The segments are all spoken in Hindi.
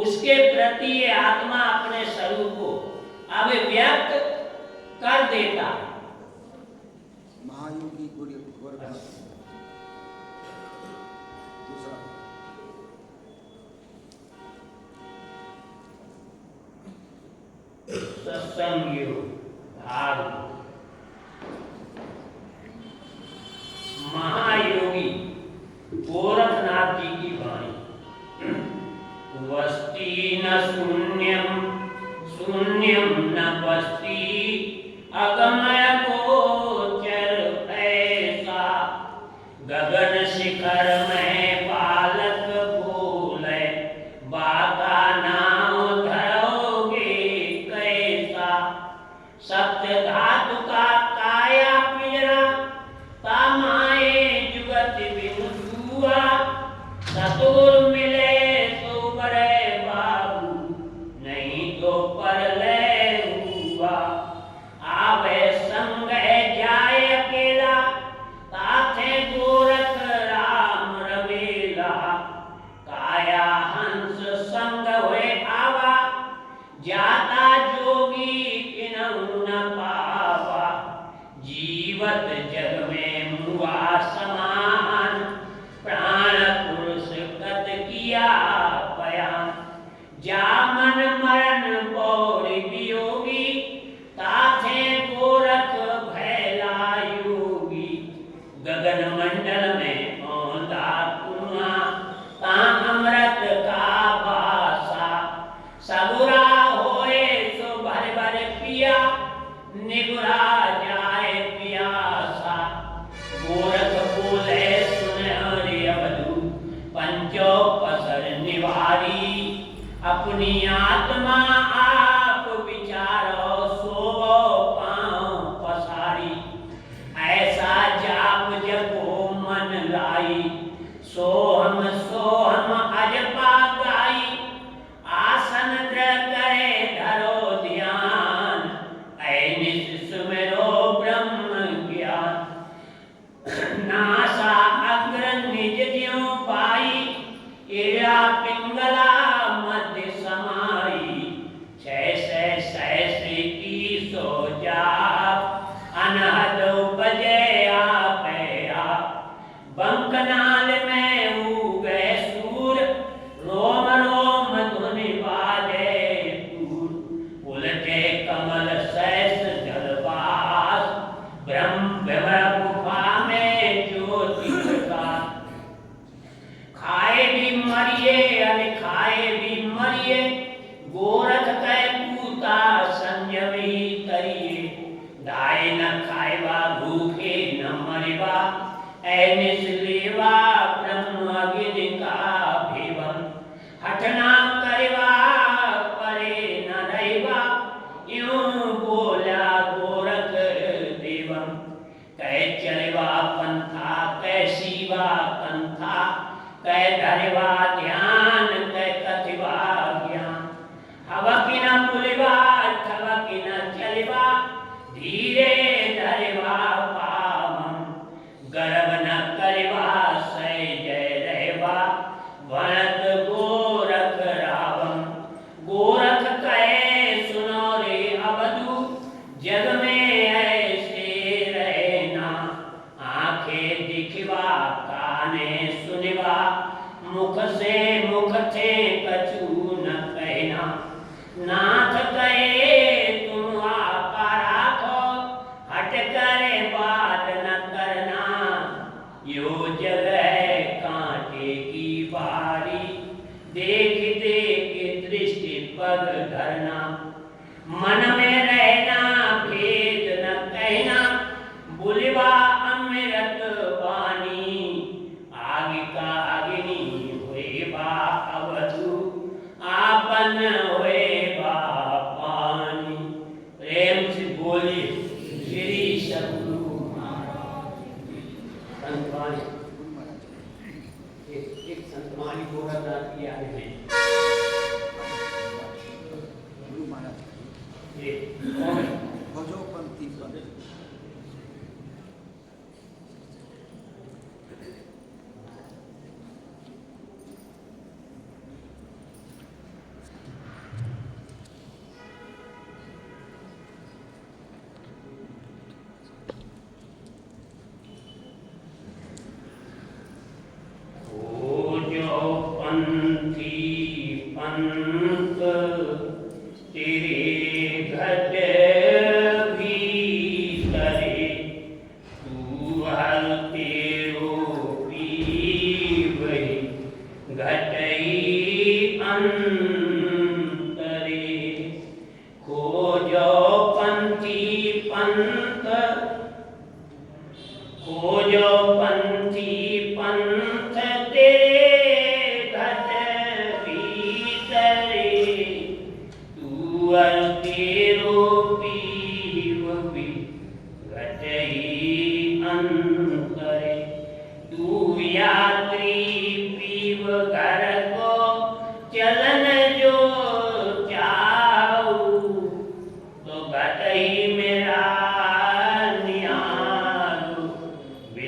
उसके प्रति ये आत्मा अपने स्वरूप को अभिव्यक्त कर देता। महायोगी सत्संग योग भाग महायोगी गोरखनाथ जी की वाणी। वस्ती न शून्यम शून्यम न वस्ती अगमय गोचर ऐसा गगन शिखर में बालक बोले बाका नाम धरोगे कैसा सत्य धातु का काया पिंजरा तामाए जुगत बिनु जुआ सतुर मिले तो बड़े बाबू नहीं तो परले हुआ आवे संग जाए अकेला ताथे गोरख राम रवेला काया हंस संग हुए आवा जाता जोगी किनहु न पावा जीवत जग में मुआ समान प्राण पुरुष कत किया बयान जामन मरण पौरी वियोगी ताथे गोरख भैला योगी गगन मंडल में औंधा कुआं ता अमृत का भाषा सगुरा होए सो भर भर पिया निगुरा जाए पियासा गोरख बोले सुन हरि अवधू पंचो पसर निवारी अपनी आत्मा आप विचारो सोवो पाँव पसारी ऐसा जाप जपो मन लाई सोहम अजपा गाई आसन दृढ़ करे धरो ध्यान ऐनिस सुमिरो ब्रह्म ज्ञान नासा अग्र निज ज्यों पाई इरा पिंगला मध्य समाई सहस्र की सो जाप अनहद उपजे आपया बंकनाल में उगे सूर रोम रोम धुनि बाजे दूर उलटे कमल सहस्र जलवास ब्रह्म गुफा में ज्योति प्रकाश खाए भी मरिए अनखाए भी मरिए गोरख कै पूता संयमी करिए दाए न खाएवा भूखे न मरिवा ऐनिस लेवा ब्रह्म अग्नि का भेवन हटना करिवा परे न रहिवा यूं बोला गोरख देवम कै चलिवा पंथा कै शिवा कंथा कै धरिवा ध्यान कै कथिवा ज्ञान हवकिन पुलिवा थवकिन चलिवा धीरे धरिवा पावम गर्व न करिवा सै जय रहवा भरत गोरख रावम गोरख कहे सुनो रे अवधू जग में ऐसे रहना आंखें दिखवा काने सुनिवा मुख से मुख थे कछु न कहना नाथ कहे तुम आपा राखो हट करे बात न करना यो जग है कांटे की बारी देख देख दृष्टि पग धरना मन में रहना भेद न कहना बुलिवा अमृत वाणी आगे का अग्नि हुए बा अवधू आपन हुए बा पानी प्रेम से बोलिए श्री सतगुरु संतवाणी एक संतवाणी गोरखनाथ की याद में भजोपंथी पद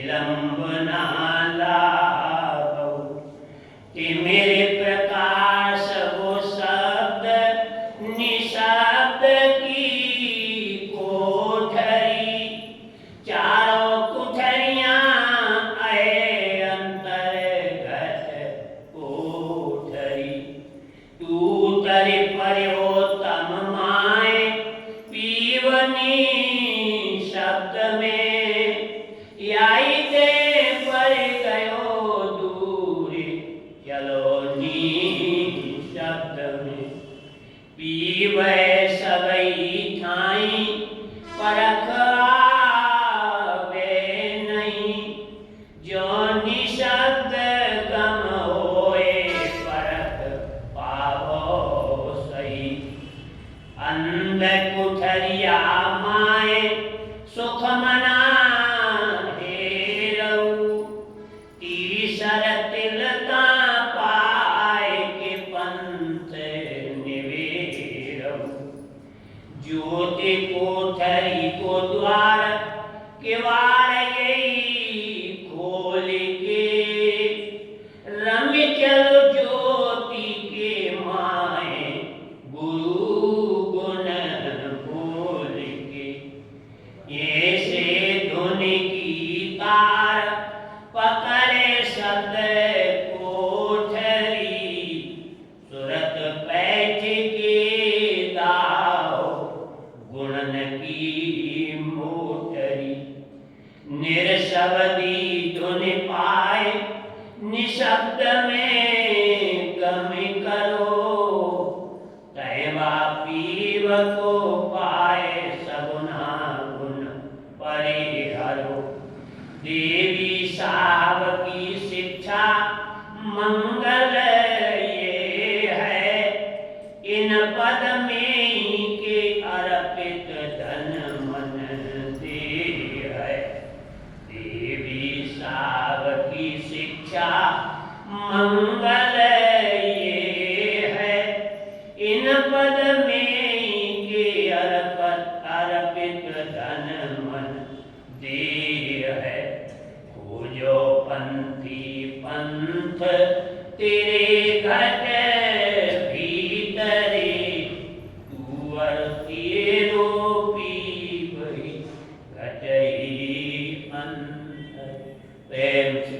विलंब ना लाओ। कि मेरे प्रकाश वो शब्द निशब्द की कोठरी, चारों कुठरियां आए अंतर्गत कोठरी। तू तरे पर्योतम माए पीवनी शब्द में, याई दे पर गयो दूर चलो नी शब्द में। पीवे सबई ठाई परख आवे नहीं, जो निशब्द गम होए परख पावो सही। अंध कुठरिया माए सुख मना हेरऊ, तीसर तिलता पाए के पंथ निवेरऊ। ज्योति कोठरी को द्वार किवाड़ यही खोल के, रम चलो ज्योति के माए गुरु गुण बोल के। ये से धुन की तार पकड़े शब्द कोठरी, सुरत पैठ के दाओ गुणन की मोटरी। निरशब्दी धुन पाए निशब्द में गम करो, तैवा पीव को पाए सगुना गुण परिहरो। देवी साहब की शिक्षा मंगल ये है, इन पद में के अर्पित धन मन दे है। देवी साहब की शिक्षा मंगल ये है, इन पद में के अर्पित धन मन दे है। खोजो पंथी पंथ तेरे घट भीतरे, तुअर तेरो पीवहि घटई पंथ। प्रेम से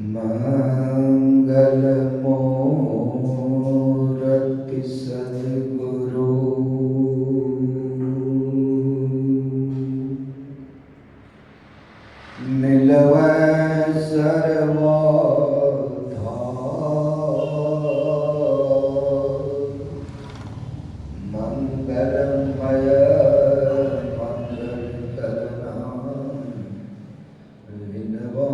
मंगल मूरति सद्गुरु, मिलवै सर्वोद्धार। मंगलमय मंगलकरणा, विनवो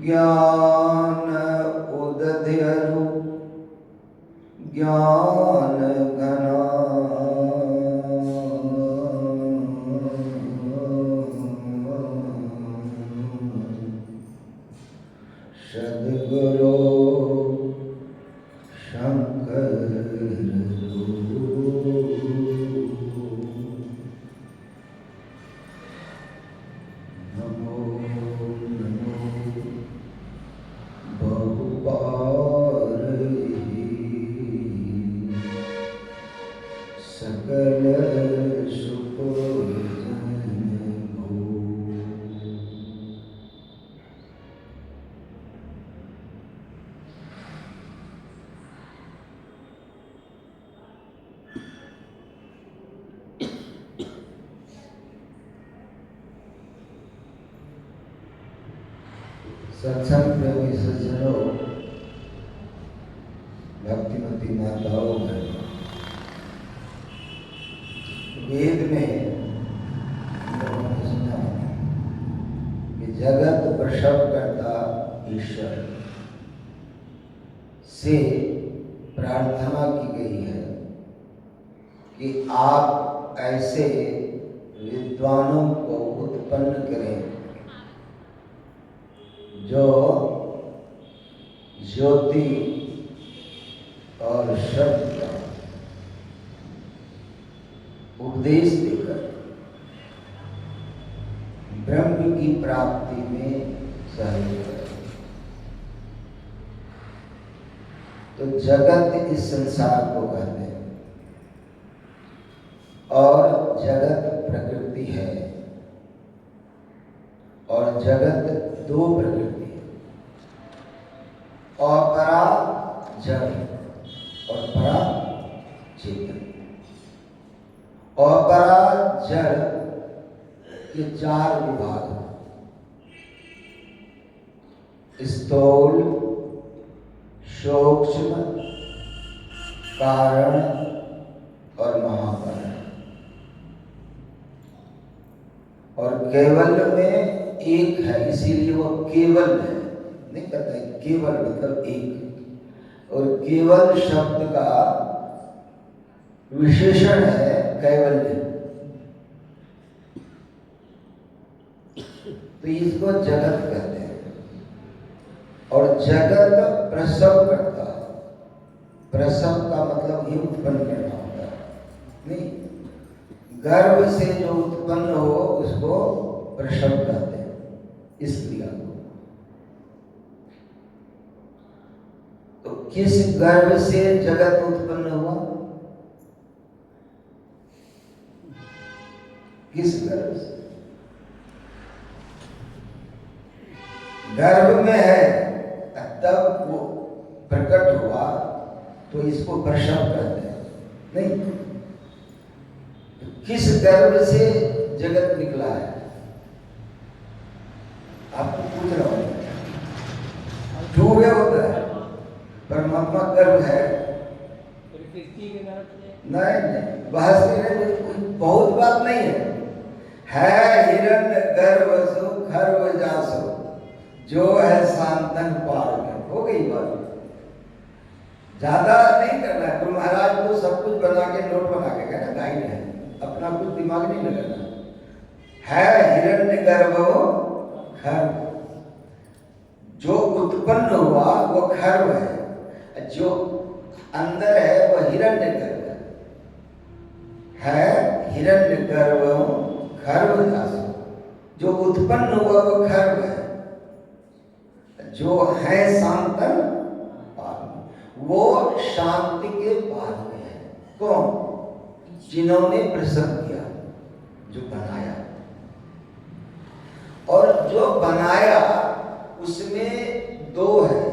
ज्ञान उदध्यरु ज्ञान घना, सद्गुरु शंकर नमो नमो सत्संग प्रेमी सज्जनों, भक्तिमती माताओं बहनों, वेद में हमने सुना कि जगत प्रसव करता ईश्वर से प्रार्थना की गई है कि आप ऐसे विद्वानों को उत्पन्न करें जो ज्योति और शब्द का उपदेश देकर ब्रह्म की प्राप्ति में सहयोग करें। तो जगत इस संसार को कहते हैं और जगत प्रकृति है और जगत दो प्रकृति है, अपरा जड़ और परा चेतन। अपरा जड़ के चार विभाग हैं, स्थूल, सूक्ष्म, कारण और महाकारण। और केवल में एक है, इसीलिए वो केवल है, नहीं कहता है केवल मतलब एक। और केवल शब्द का विशेषण है कैवल्य, तो इसको जगत कहते हैं। और जगत प्रसव करता है, प्रसव का मतलब ये उत्पन्न करना होता है, नहीं, गर्भ से जो उत्पन्न हो उसको प्रसव कहते हैं, इस क्रिया को। तो किस गर्भ से जगत उत्पन्न हुआ? किस गर्भ से? गर्भ में है तब वो प्रकट हुआ, तो इसको प्रसव कहते हैं, नहीं। किस गर्भ से जगत निकला है? आपको पूछ रहा हूं। होता है, परमात्मा गर्भ है, नहीं बहस में बहुत बात नहीं है हिरण्य गर्भ सो खर्व जासो जो है सांतन पार में। हो गई बात, ज्यादा नहीं करना है। गुरु महाराज को सब कुछ बना के नोट बना के कहना गाइड है, अपना कुछ दिमाग नहीं लगाना है। हिरण्य गर्भ खर्व, जो उत्पन्न हुआ वो खर्व है, जो अंदर है वह हिरण्य गर्भ है। हिरण्य गर्भ खर्व जासो, जो उत्पन्न हुआ वो खर्व है, जो है शांतन पार में, वो शांति के पार में है। कौन? जिन्होंने प्रसव किया, जो बनाया। और जो बनाया उसमें दो है,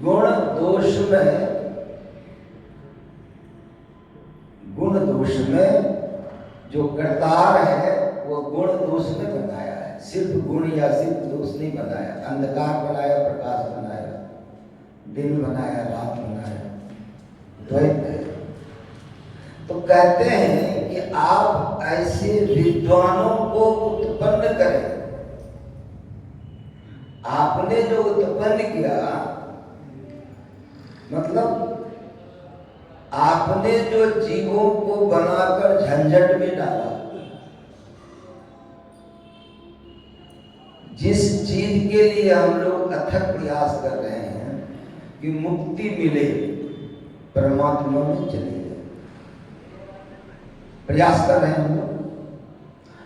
गुण दोष में। गुण दोष में जो करतार है वो गुण दोष में बनाया है, सिर्फ गुण या सिर्फ दोष नहीं बनाया। अंधकार बनाया, प्रकाश बनाया, दिन बनाया, रात बनाया, द्वैत है। तो कहते हैं कि आप ऐसे विद्वानों को उत्पन्न करें। आपने जो उत्पन्न किया मतलब आपने जो जीवों को बनाकर झंझट में डाला, जिस चीज के लिए हम लोग अथक प्रयास कर रहे हैं कि मुक्ति मिले, परमात्मा में चले जाए, प्रयास कर रहे हैं हम लोग,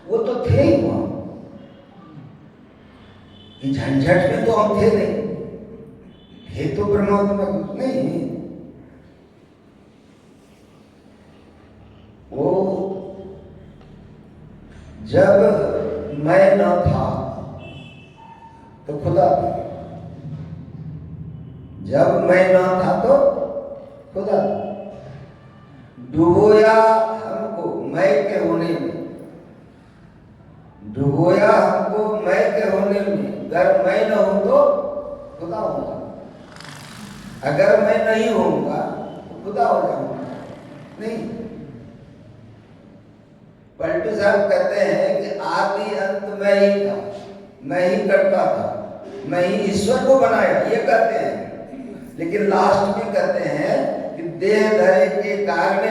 वो तो थे ही वहां। झंझट में तो हम थे नहीं, थे तो परमात्मा नहीं। वो जब मैं न था तो खुदा, जब मैं न था तो खुदा। डुबोया हमको मैं के होने में, डुबोया हमको मैं के होने में, अगर मैं न हूं तो खुदा होगा, अगर मैं नहीं होऊंगा तो खुदा हो जाऊंगा नहीं। पलटू साहब कहते हैं कि आदि अंत मैं ही था, मैं ही करता था, मैं ही ईश्वर को बनाया, ये कहते हैं। लेकिन लास्ट में कहते हैं कि देह धरे के कारण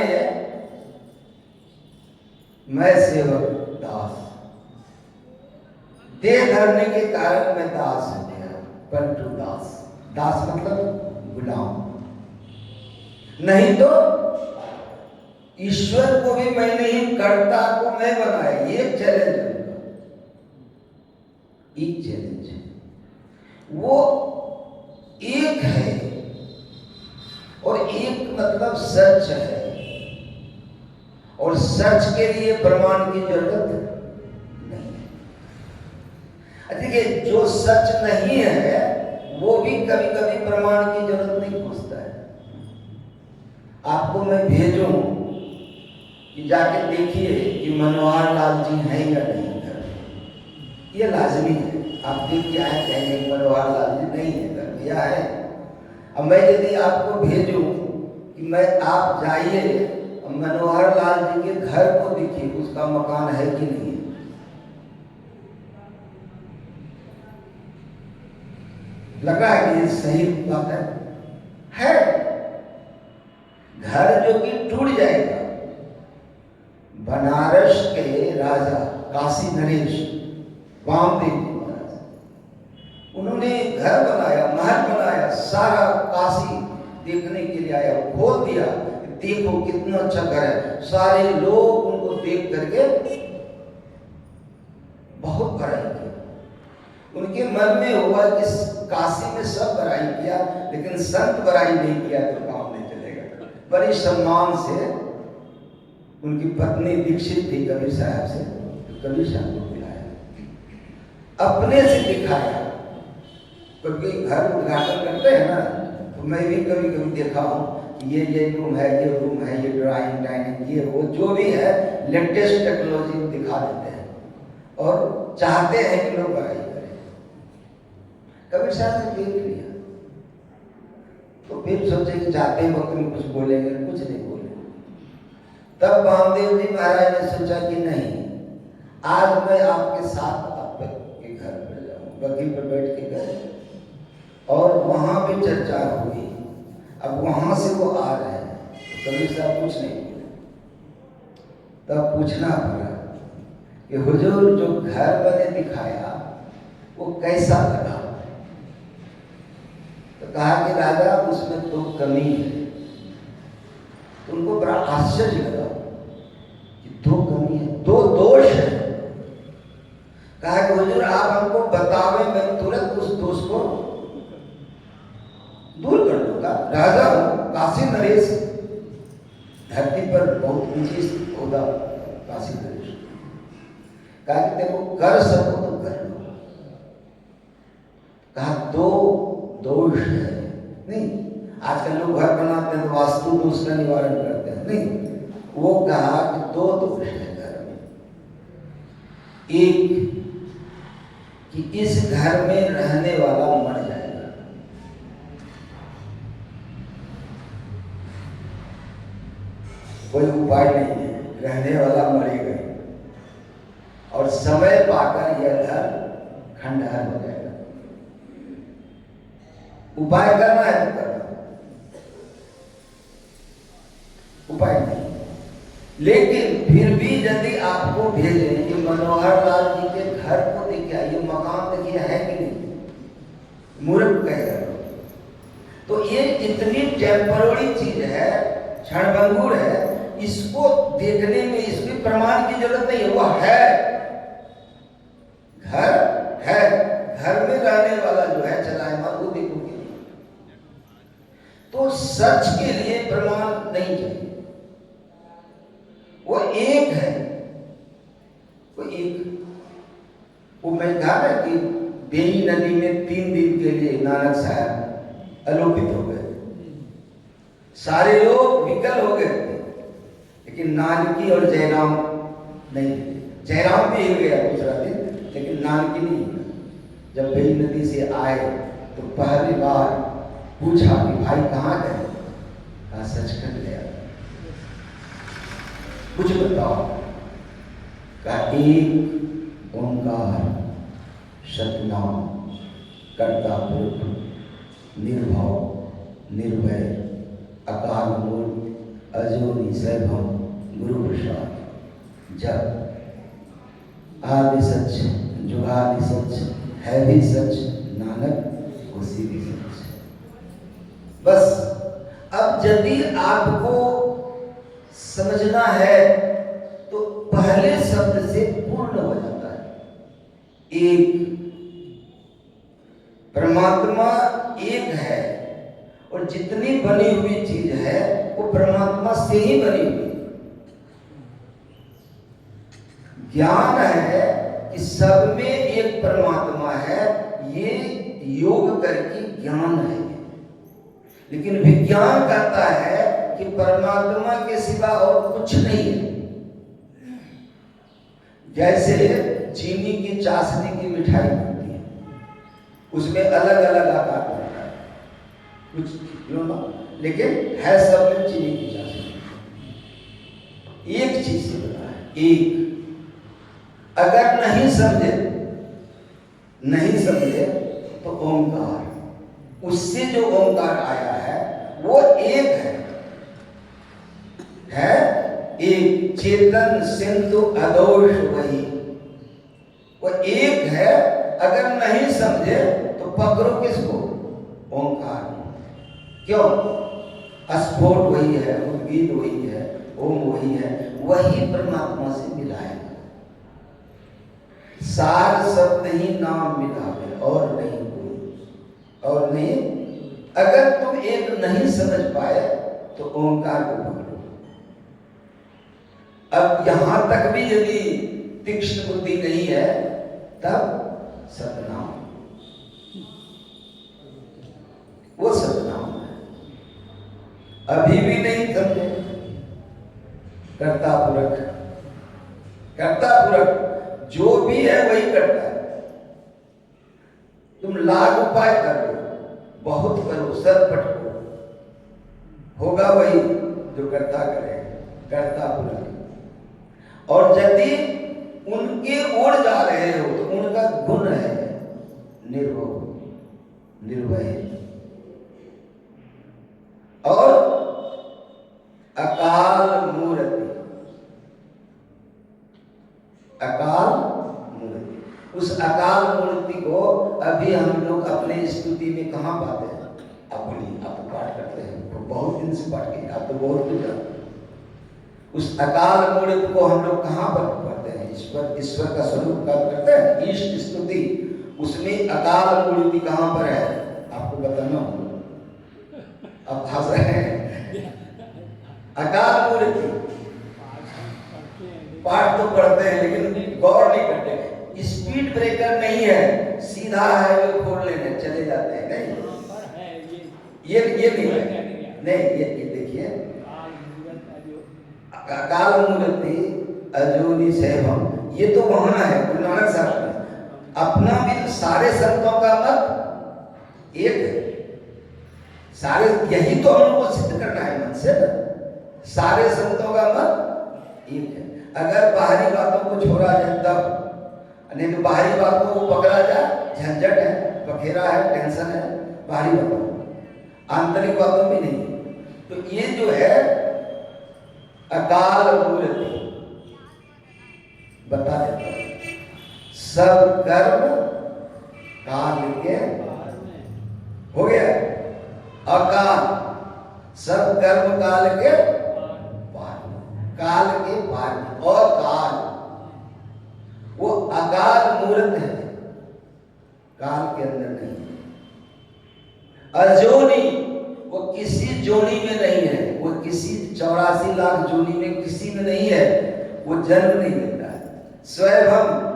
मैं सेवक दास, देह धरने के कारण मैं दास हो गया, पलटू दास। दास मतलब गुलाम। नहीं तो ईश्वर को भी मैं नहीं, कर्ता को मैं बनाया। ये चैलेंज है, एक चैलेंज है। वो एक है और एक मतलब सच है, और सच के लिए प्रमाण की जरूरत नहीं है। देखिए, जो सच नहीं है वो भी कभी कभी प्रमाण की जरूरत नहीं पूछता है। आपको मैं भेजूं कि जाके देखिए कि मनोहर लाल जी हैं या नहीं घर, ये लाजमी है। आप देख के आए, कहेंगे मनोहर लाल जी नहीं है घर, भैया है। अब मैं यदि आपको भेजूं कि मैं आप जाइए मनोहर लाल जी के घर को देखिए, उसका मकान है कि नहीं, लग रहा है कि ये सही बात है घर जो कि टूट जाएगा। बनारस के राजा काशी नरेश वामदेव जी महाराज, उन्होंने घर बनाया, महल बनाया, सारा काशी देखने के लिए आया, खोल दिया, देखो कितना अच्छा घर है। सारे लोग उनको देख करके बहुत बड़ाई किया। उनके मन में हुआ कि काशी में सब बड़ाई किया, लेकिन संत बड़ाई नहीं किया तो काम नहीं चलेगा। बड़े सम्मान से उनकी पत्नी दीक्षित थी कबीर साहब से, तो कबीर साहब को बुलाया, अपने से दिखाया। क्योंकि घर उद्घाटन करते हैं ना, तो मैं भी कभी कभी देखा हूँ, ये रूम है, ये रूम है, ये ड्राइंग डाइनिंग, ये वो जो भी है लेटेस्ट टेक्नोलॉजी दिखा देते हैं और चाहते हैं कि लोग बड़ाई करें। कबीर साहब ने देख लिया तो फिर सोचे कि जाते वक्त में कुछ बोलेंगे, कुछ नहीं बोले। तब वामदेव जी महाराज ने सोचा कि नहीं, आज मैं आपके साथ आपके घर पर जाऊं। बग्घी पर बैठ के गए और वहां भी चर्चा हुई। अब वहां से वो आ रहे हैं तो कबीर साहब कुछ नहीं बोले। तब पूछना पड़ा कि हुजूर जो घर मैंने दिखाया वो कैसा लगा? तो कहा कि राजा उसमें तो कमी है। तो उनको बड़ा आश्चर्य लगा कि दो कमी है, दो दोष है। कहा कि हुजूर आप हमको बतावे, मैं तुरंत उस दोष को दूर कर दूंगा। राजा हूं, काशी नरेश, धरती पर बहुत ऊंची होगा काशी नरेश। कहा कि देखो कर सको तो कर लो। कहा दो दोष है नहीं। आजकल लोग घर बनाते हैं तो वास्तु दोष का निवारण करते हैं, नहीं। वो कहा कि दो दोष है घर में। एक कि इस घर में रहने वाला मर जाएगा, कोई उपाय नहीं है, रहने वाला मरेगा, और समय पाकर यह घर खंडहर हो जाएगा। उपाय करना है तो करना, उपाय नहीं। लेकिन फिर भी यदि आपको भेजें कि मनोहर लाल जी के घर को देखिए, ये मकान देखिए है कि नहीं, मूर्ख कहेगा तो ये इतनी टेम्पररी चीज है, क्षणभंगुर है, इसको देखने में इसकी प्रमाण की जरूरत नहीं है। वो है, घर है, घर में रहने वाला जो है चलायमान, वो देखोगे। तो सच के लिए प्रमाण नहीं चाहिए। वो एक है, वो एक। वो मैं कहा ना कि बेनी नदी में 3 दिन के लिए नानक साहब अलोपित हो गए, सारे लोग विकल हो गए, लेकिन नानकी और जयराम नहीं। जयराम भी हिल गया दूसरा दिन, लेकिन नानकी नहीं हिला। जब बेई नदी से आए तो पहली बार पूछा कि भाई कहाँ गए? कहा सचखंड गया। कुछ बताओ? का एक ओंकार सतनाम कर्ता पुरुष निर्भव निर्भय अकाल मूर्त अजोनि सैभम गुरु प्रसाद। जब आदि सच जुगादि सच है भी सच नानक उसी भी सच। बस अब यदि आपको समझना है तो पहले शब्द से पूर्ण हो जाता है। एक परमात्मा एक है और जितनी बनी हुई चीज है वो परमात्मा से ही बनी हुई। ज्ञान है कि सब में एक परमात्मा है, ये योग करके ज्ञान है। लेकिन विज्ञान कहता है कि परमात्मा के सिवा और कुछ नहीं है। जैसे चीनी की चाशनी की मिठाई बनती है, उसमें अलग अलग आकार होता है, कुछ लेकिन है सब में चीनी की चाशनी। एक चीज से बना है, एक। अगर नहीं समझे तो ओंकार, उससे जो ओंकार आया है वो एक है एक। चेतन सिंधु अदोष वही, वो एक है। अगर नहीं समझे तो पकड़ो किसको? ओंकार। क्यों? स्फोट वही है, उद्गीत वही है, ओम वही है, वही परमात्मा से मिला है। सार शब्द ही नाम मिला है और नहीं कोई, और नहीं। अगर तुम एक नहीं समझ पाए तो ओंकार को पकड़ो। अब यहां तक भी यदि तीक्ष्ण बुद्धि नहीं है तब सतनाम, वो सतनाम है। अभी भी नहीं समझे, कर्ता पुरख जो भी है वही करता है। तुम लाख उपाय कर लो, बहुत करो, सर पटको, होगा वही जो करता करे, कर्ता पुरख। और यदि उनके ओर जा रहे हो तो उनका गुण है निर्भय और अकाल मूर्ति। उस अकाल मूर्ति को अभी हम लोग अपने स्तुति में कहाँ पाते हैं? आप पाठ करते हैं तो बहुत दिन से पाठ किए, आप तो बहुत कुछ जानते हैं। उस अकाल मूर्ति को हम लोग कहाँ पर पढ़ते हैं? ईश्वर का स्वरूप का करते हैं, ईष्ट स्तुति। उसमें अकाल मूर्ति कहाँ पर है आपको बताना होगा। आप हंस रहे हैं। अकाल मूर्ति पाठ तो पढ़ते हैं लेकिन गौर नहीं करते। स्पीड ब्रेकर नहीं है, सीधा हाईवे खोल लेने चले जाते हैं। नहीं, ये नहीं है। नहीं, ये देखिए, अकाल मूर्ति अजोनि सैभम, ये तो वहां है गुरु नानक साहब ने। अपना भी सारे संतों का मत एक है। सारे, यही तो हम लोग को सिद्ध करना है मन से। सारे संतों का मत एक है। अगर बाहरी बातों को छोड़ा जाए तब, नहीं तो बाहरी बातों को पकड़ा जाए, झंझट है, बखेरा है, टेंशन है बाहरी बातों, आंतरिक बातों में नहीं। तो ये जो है अकाल मूर्ति बता देता है, सब कर्म काल के हो गया। अकाल, सब कर्म काल के पार, काल के पार। और काल वो अकाल मूर्त है, काल के अंदर नहीं। अजोनी, वो किसी जोनी में नहीं है, वो किसी 84 लाख जोनी में किसी में नहीं है, वो जन्म नहीं लेता है। स्वयं,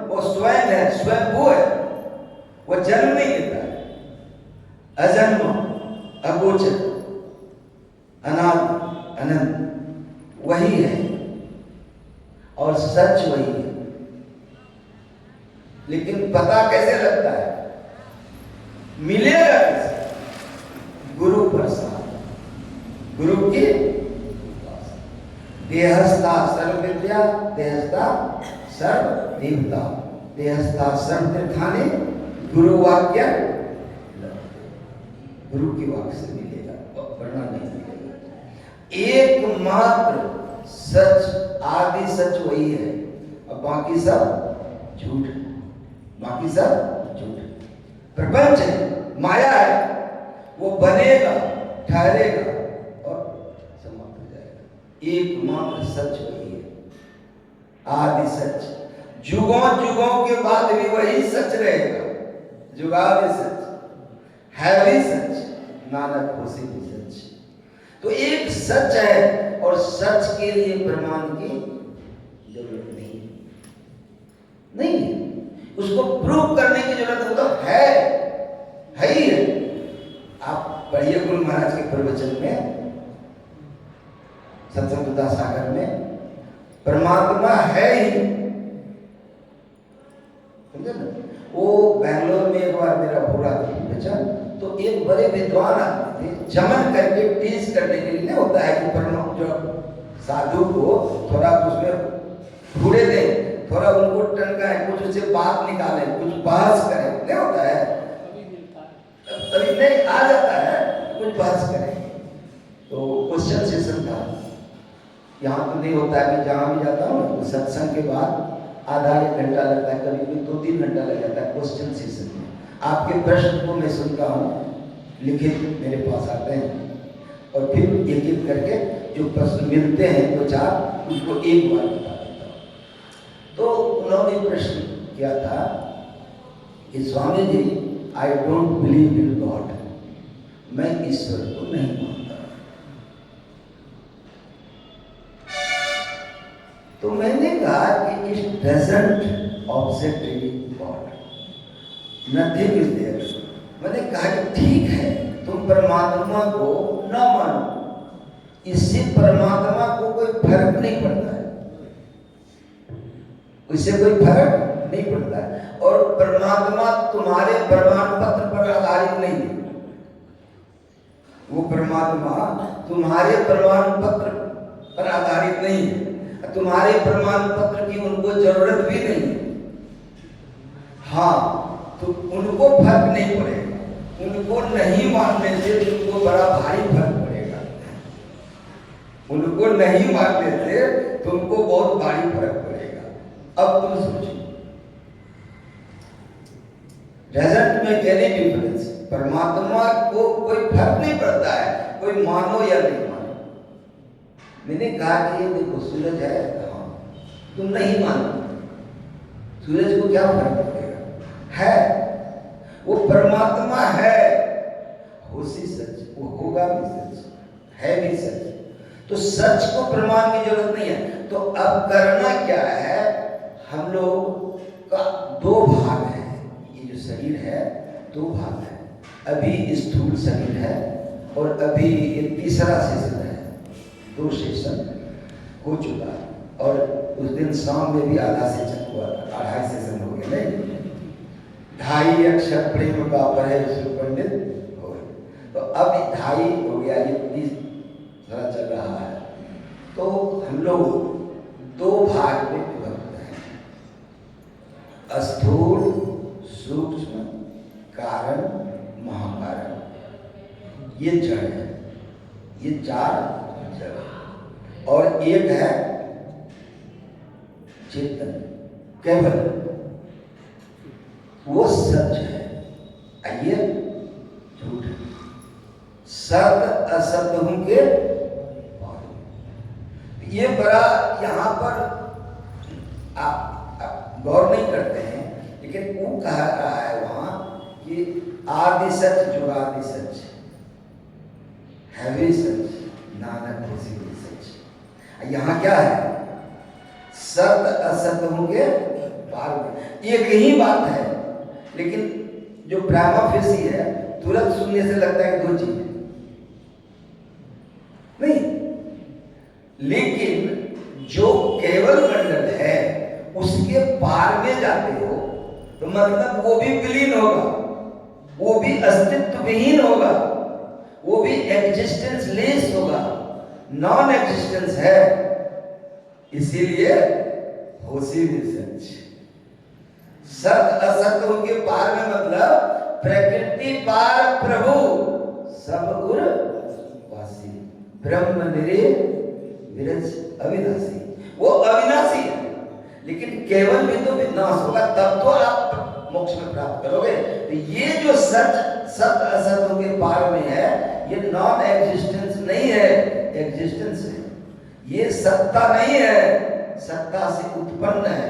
वो स्वयं है, स्वयं वो है, वो जन्म नहीं लेता है। अजन्म, अगोचर, अनादि, अनंत वही है और सच वही है। लेकिन पता कैसे लगता है? मिलेगा किसे? गुरु प्रसाद, गुरु की देहस्था सर्व विद्या, देहस्था सर्व देवता, देहस्था सर्व तीर्थानि, गुरु वाक्य, गुरु की वाक्य से मिलेगा, वरना नहीं मिलेगा। एकमात्र सच, आदि सच वही है, और बाकी सब झूठ है, बाकी सब झूठ है। प्रपंच है, माया है, वो बनेगा, ठहरेगा और समाप्त हो जाएगा। एकमात्र सच वही है, आदि सच। जुगों जुगों के बाद भी वही सच रहेगा, जुगादि सच है भी सच, नानक होसी भी सच। तो एक सच है, और सच के लिए प्रमाण की जरूरत नहीं है, उसको प्रूव करने की जरूरत तो है ही है। आप पढ़िए गुरु महाराज के प्रवचन में, सत्संग सुधा सागर में, परमात्मा है ही, समझे ना। वो बेंगलोर में एक बार मेरा हो रहा था प्रवचन, तो एक बड़े विद्वान आदमी थे, जमन करके टीज करने के लिए नहीं होता है कि परमात्मा जो साधु को थोड़ा उसमें घूरे दें, थोड़ा उनको टनकाएं, कुछ उससे बात निकालें, कुछ बहस करें, नहीं होता है, तभी नहीं आ जाता है, कुछ बहस करें। तो क्वेश्चन सेशन था, यहाँ तो नहीं होता है, मैं जहाँ भी जाता हूँ तो सत्संग के बाद आधा एक घंटा लगता है, कभी कभी 2-3 घंटा लग जाता है क्वेश्चन सेशन में। आपके प्रश्न को मैं सुनता हूँ, लिखित मेरे पास आते हैं, और फिर एक एक करके जो प्रश्न मिलते हैं 2-4 उसको एक बार बता देता हूँ। तो उन्होंने प्रश्न किया था कि Swami ji, I don't believe in God, मैं ईश्वर को नहीं मानता। तो मैंने कहा कि it doesn't object God, nothing is there. मैंने कहा कि ठीक है, तुम परमात्मा को न मानो, इससे परमात्मा को कोई फर्क नहीं पड़ता है, इससे कोई फर्क नहीं पड़ता है। और परमात्मा तुम्हारे प्रमाण पत्र पर आधारित नहीं है, वो परमात्मा तुम्हारे प्रमाण पत्र पर आधारित नहीं है, तुम्हारे प्रमाण पत्र की उनको जरूरत भी नहीं है। हाँ, तो उनको फर्क नहीं पड़ेगा, उनको नहीं मानने से तुमको बड़ा भारी फर्क पड़ेगा, उनको नहीं मानने से तुमको बहुत भारी फर्क पड़ेगा। अब तुम सोचो, डजंट मेक एनी डिफरेंस, परमात्मा को कोई फर्क नहीं पड़ता है, कोई मानो या नहीं मानो। मैंने कहा कि ये देखो सूरज है, हाँ तुम नहीं मानो, सूरज को क्या फर्क पड़ेगा, है वो परमात्मा है, होसी सच, वो होगा भी सच, है भी सच। तो सच को प्रमाण की जरूरत नहीं है। तो अब करना क्या है, हम लोग का 2 भाग है, ये जो शरीर है 2 भाग है, अभी स्थूल शरीर है और अभी ये तीसरा सेशन है, 2 सेशन हो चुका है। और उस दिन शाम में भी आधा सेशन हुआ था, 2.5 सेशन हो गया, नहीं 2.5 अक्षर प्रेम का पढ़े पंडित हो गए, तो अब 2.5 हो गया, ये 30 थोड़ा चल रहा है। तो हम लोग 2 भाग में विभक्त हैं, स्थूल सूक्ष्म कारण महाकारण, ये जड़ है, ये 4 जड़, और एक है चेतन केवल, वो सच है, ये झूठ है। सत असत होंगे, ये बड़ा यहाँ पर आप गौर नहीं करते हैं, लेकिन वो कह रहा है वहां कि आदि सच जुगादि सच है भी सच, नानक होसी भी सच। यहाँ क्या है, सत असत होंगे पार में, एक ही बात है, लेकिन जो प्राइमा फेसी है तुरंत सुनने से लगता है कि 2 चीज नहीं, लेकिन जो केवल मंडल है उसके पार में जाते हो तो मतलब वो भी विलीन होगा, वो भी अस्तित्व विहीन होगा, वो भी एग्जिस्टेंस लेस होगा, नॉन एग्जिस्टेंस है। इसीलिए होशी भी सच। सत असत के पार में मतलब प्रकृति पार प्रभु सब गुर वासी, ब्रह्म निरे विरज अविनाशी। वो अविनाशी है, लेकिन केवल भी तो विनाश होगा, तब तो आप मोक्ष में प्राप्त करोगे। तो ये जो सच सत असतों के पार में है, ये नॉन एग्जिस्टेंस नहीं है, एग्जिस्टेंस है। ये सत्ता नहीं है, सत्ता से उत्पन्न है।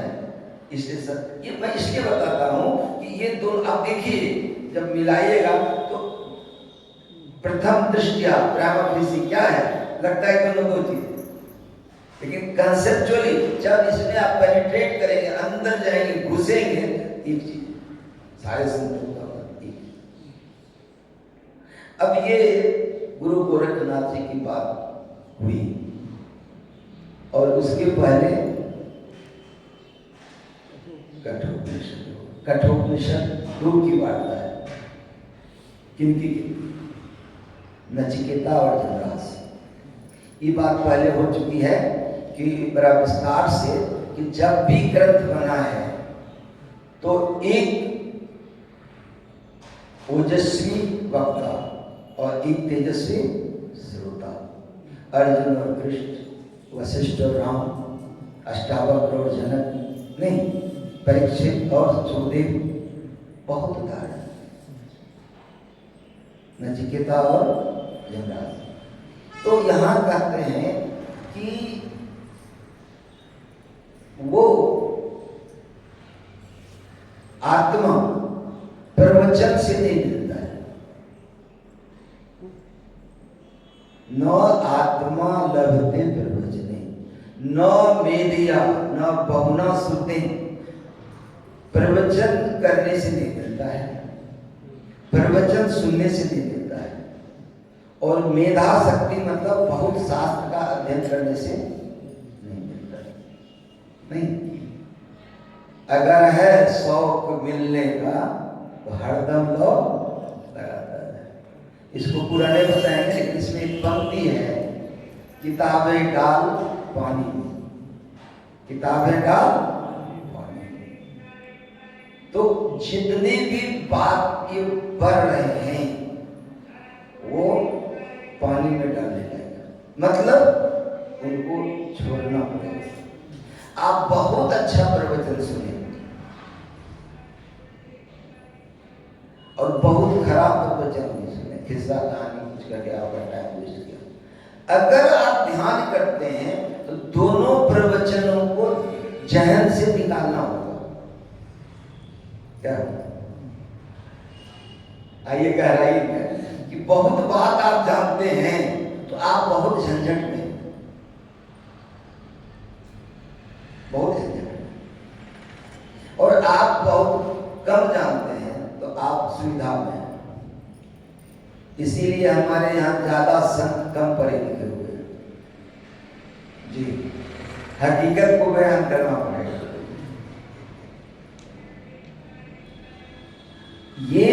इसलिए ये मैं इसलिए बताता हूं कि ये दोनों आप देखिए, जब मिलाइएगा तो प्रथम दृष्टिया प्रेमा फेसी क्या है, लगता है दोनों दो चीज, लेकिन कंसेप्चुअली जब इसमें आप पेनिट्रेट करेंगे, अंदर जाएंगे, घुसेंगे, एक चीज सारे संतों का एक। अब ये गुरु गोरखनाथ जी की बात हुई, और उसके पहले कठोपनिषद दो की वार्ता है। किनकी? नचिकेता और धनराज। ये बात पहले हो चुकी है कि बड़ा विस्तार से, कि जब भी ग्रंथ बना है तो एक ओजस्वी वक्ता और एक तेजस्वी श्रोता, अर्जुन और कृष्ण, वशिष्ठ और राम, अष्टावक्र और जनक नहीं, परीक्षित और सुखदेव, बहुत उदाहरण, नचिकेता और यमराज। तो यहां कहते हैं कि वो आत्मा प्रवचन से नहीं मिलता है, न आत्मा लभते प्रवचने, न मेदिया न बहुना सुते। प्रवचन करने से नहीं मिलता है, प्रवचन सुनने से नहीं मिलता है, और मेधा शक्ति मतलब बहुत शास्त्र का अध्ययन करने से नहीं मिलता है। नहीं, अगर है शौक मिलने का तो हरदम लो लगाता है। इसको पूरा नहीं बताएंगे, लेकिन इसमें एक पंक्ति है, किताबें डाल पानी में, किताबें डाल पानी में। तो जितने भी बात ये बढ़ रहे हैं वो पानी में डालने लगेगा, मतलब उनको छोड़ना पड़ेगा। आप बहुत अच्छा प्रवचन सुने और बहुत खराब प्रवचन नहीं सुने, किस्सा कहानी कुछ करके आपका टाइम वेस्ट किया। अगर आप ध्यान करते हैं तो दोनों प्रवचनों को जहन से निकालना होगा। क्या आइए गहराई में, कि बहुत बात आप जानते हैं तो आप बहुत झंझट में, बहुत झंझट में, और आप बहुत कम जानते हैं तो आप सुविधा में। इसीलिए हमारे यहाँ ज्यादा संत कम पढ़े लिखे हुए हैं जी, हकीकत को बयान करना पड़ेगा। ये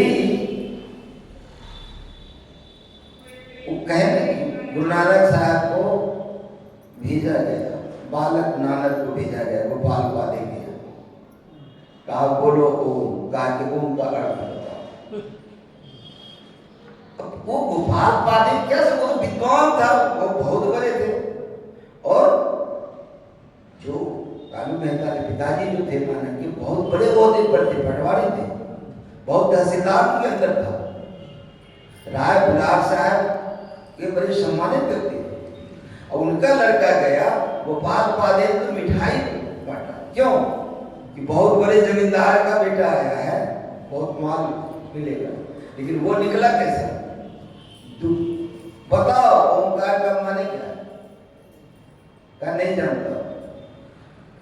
वो कहे नहीं, गुरु नानक साहब को भेजा गया, बालक नानक को भेजा गया, गोपाल पादे गया, कहा बोलो ओम, कहा कि ओम का अर्थ बताओ। अब वो गोपाल पादे क्या से, वो तो विद्वान था, वो बहुत बड़े थे, और जो कालू मेहता के पिताजी जो थे नानक के, बहुत बड़े ओहदे पर थे, पटवारी थे, बहुत तहसीलदार के अंदर था। राय बुलार साहब के बड़े सम्मानित व्यक्ति थे, और उनका लड़का गया गोपाल पादे तो मिठाई बांटा। क्यों? कि बहुत बड़े जमींदार का बेटा आया है, बहुत माल मिलेगा। लेकिन वो निकला कैसे? बताओ ओंकार का माने क्या? का नहीं जानता,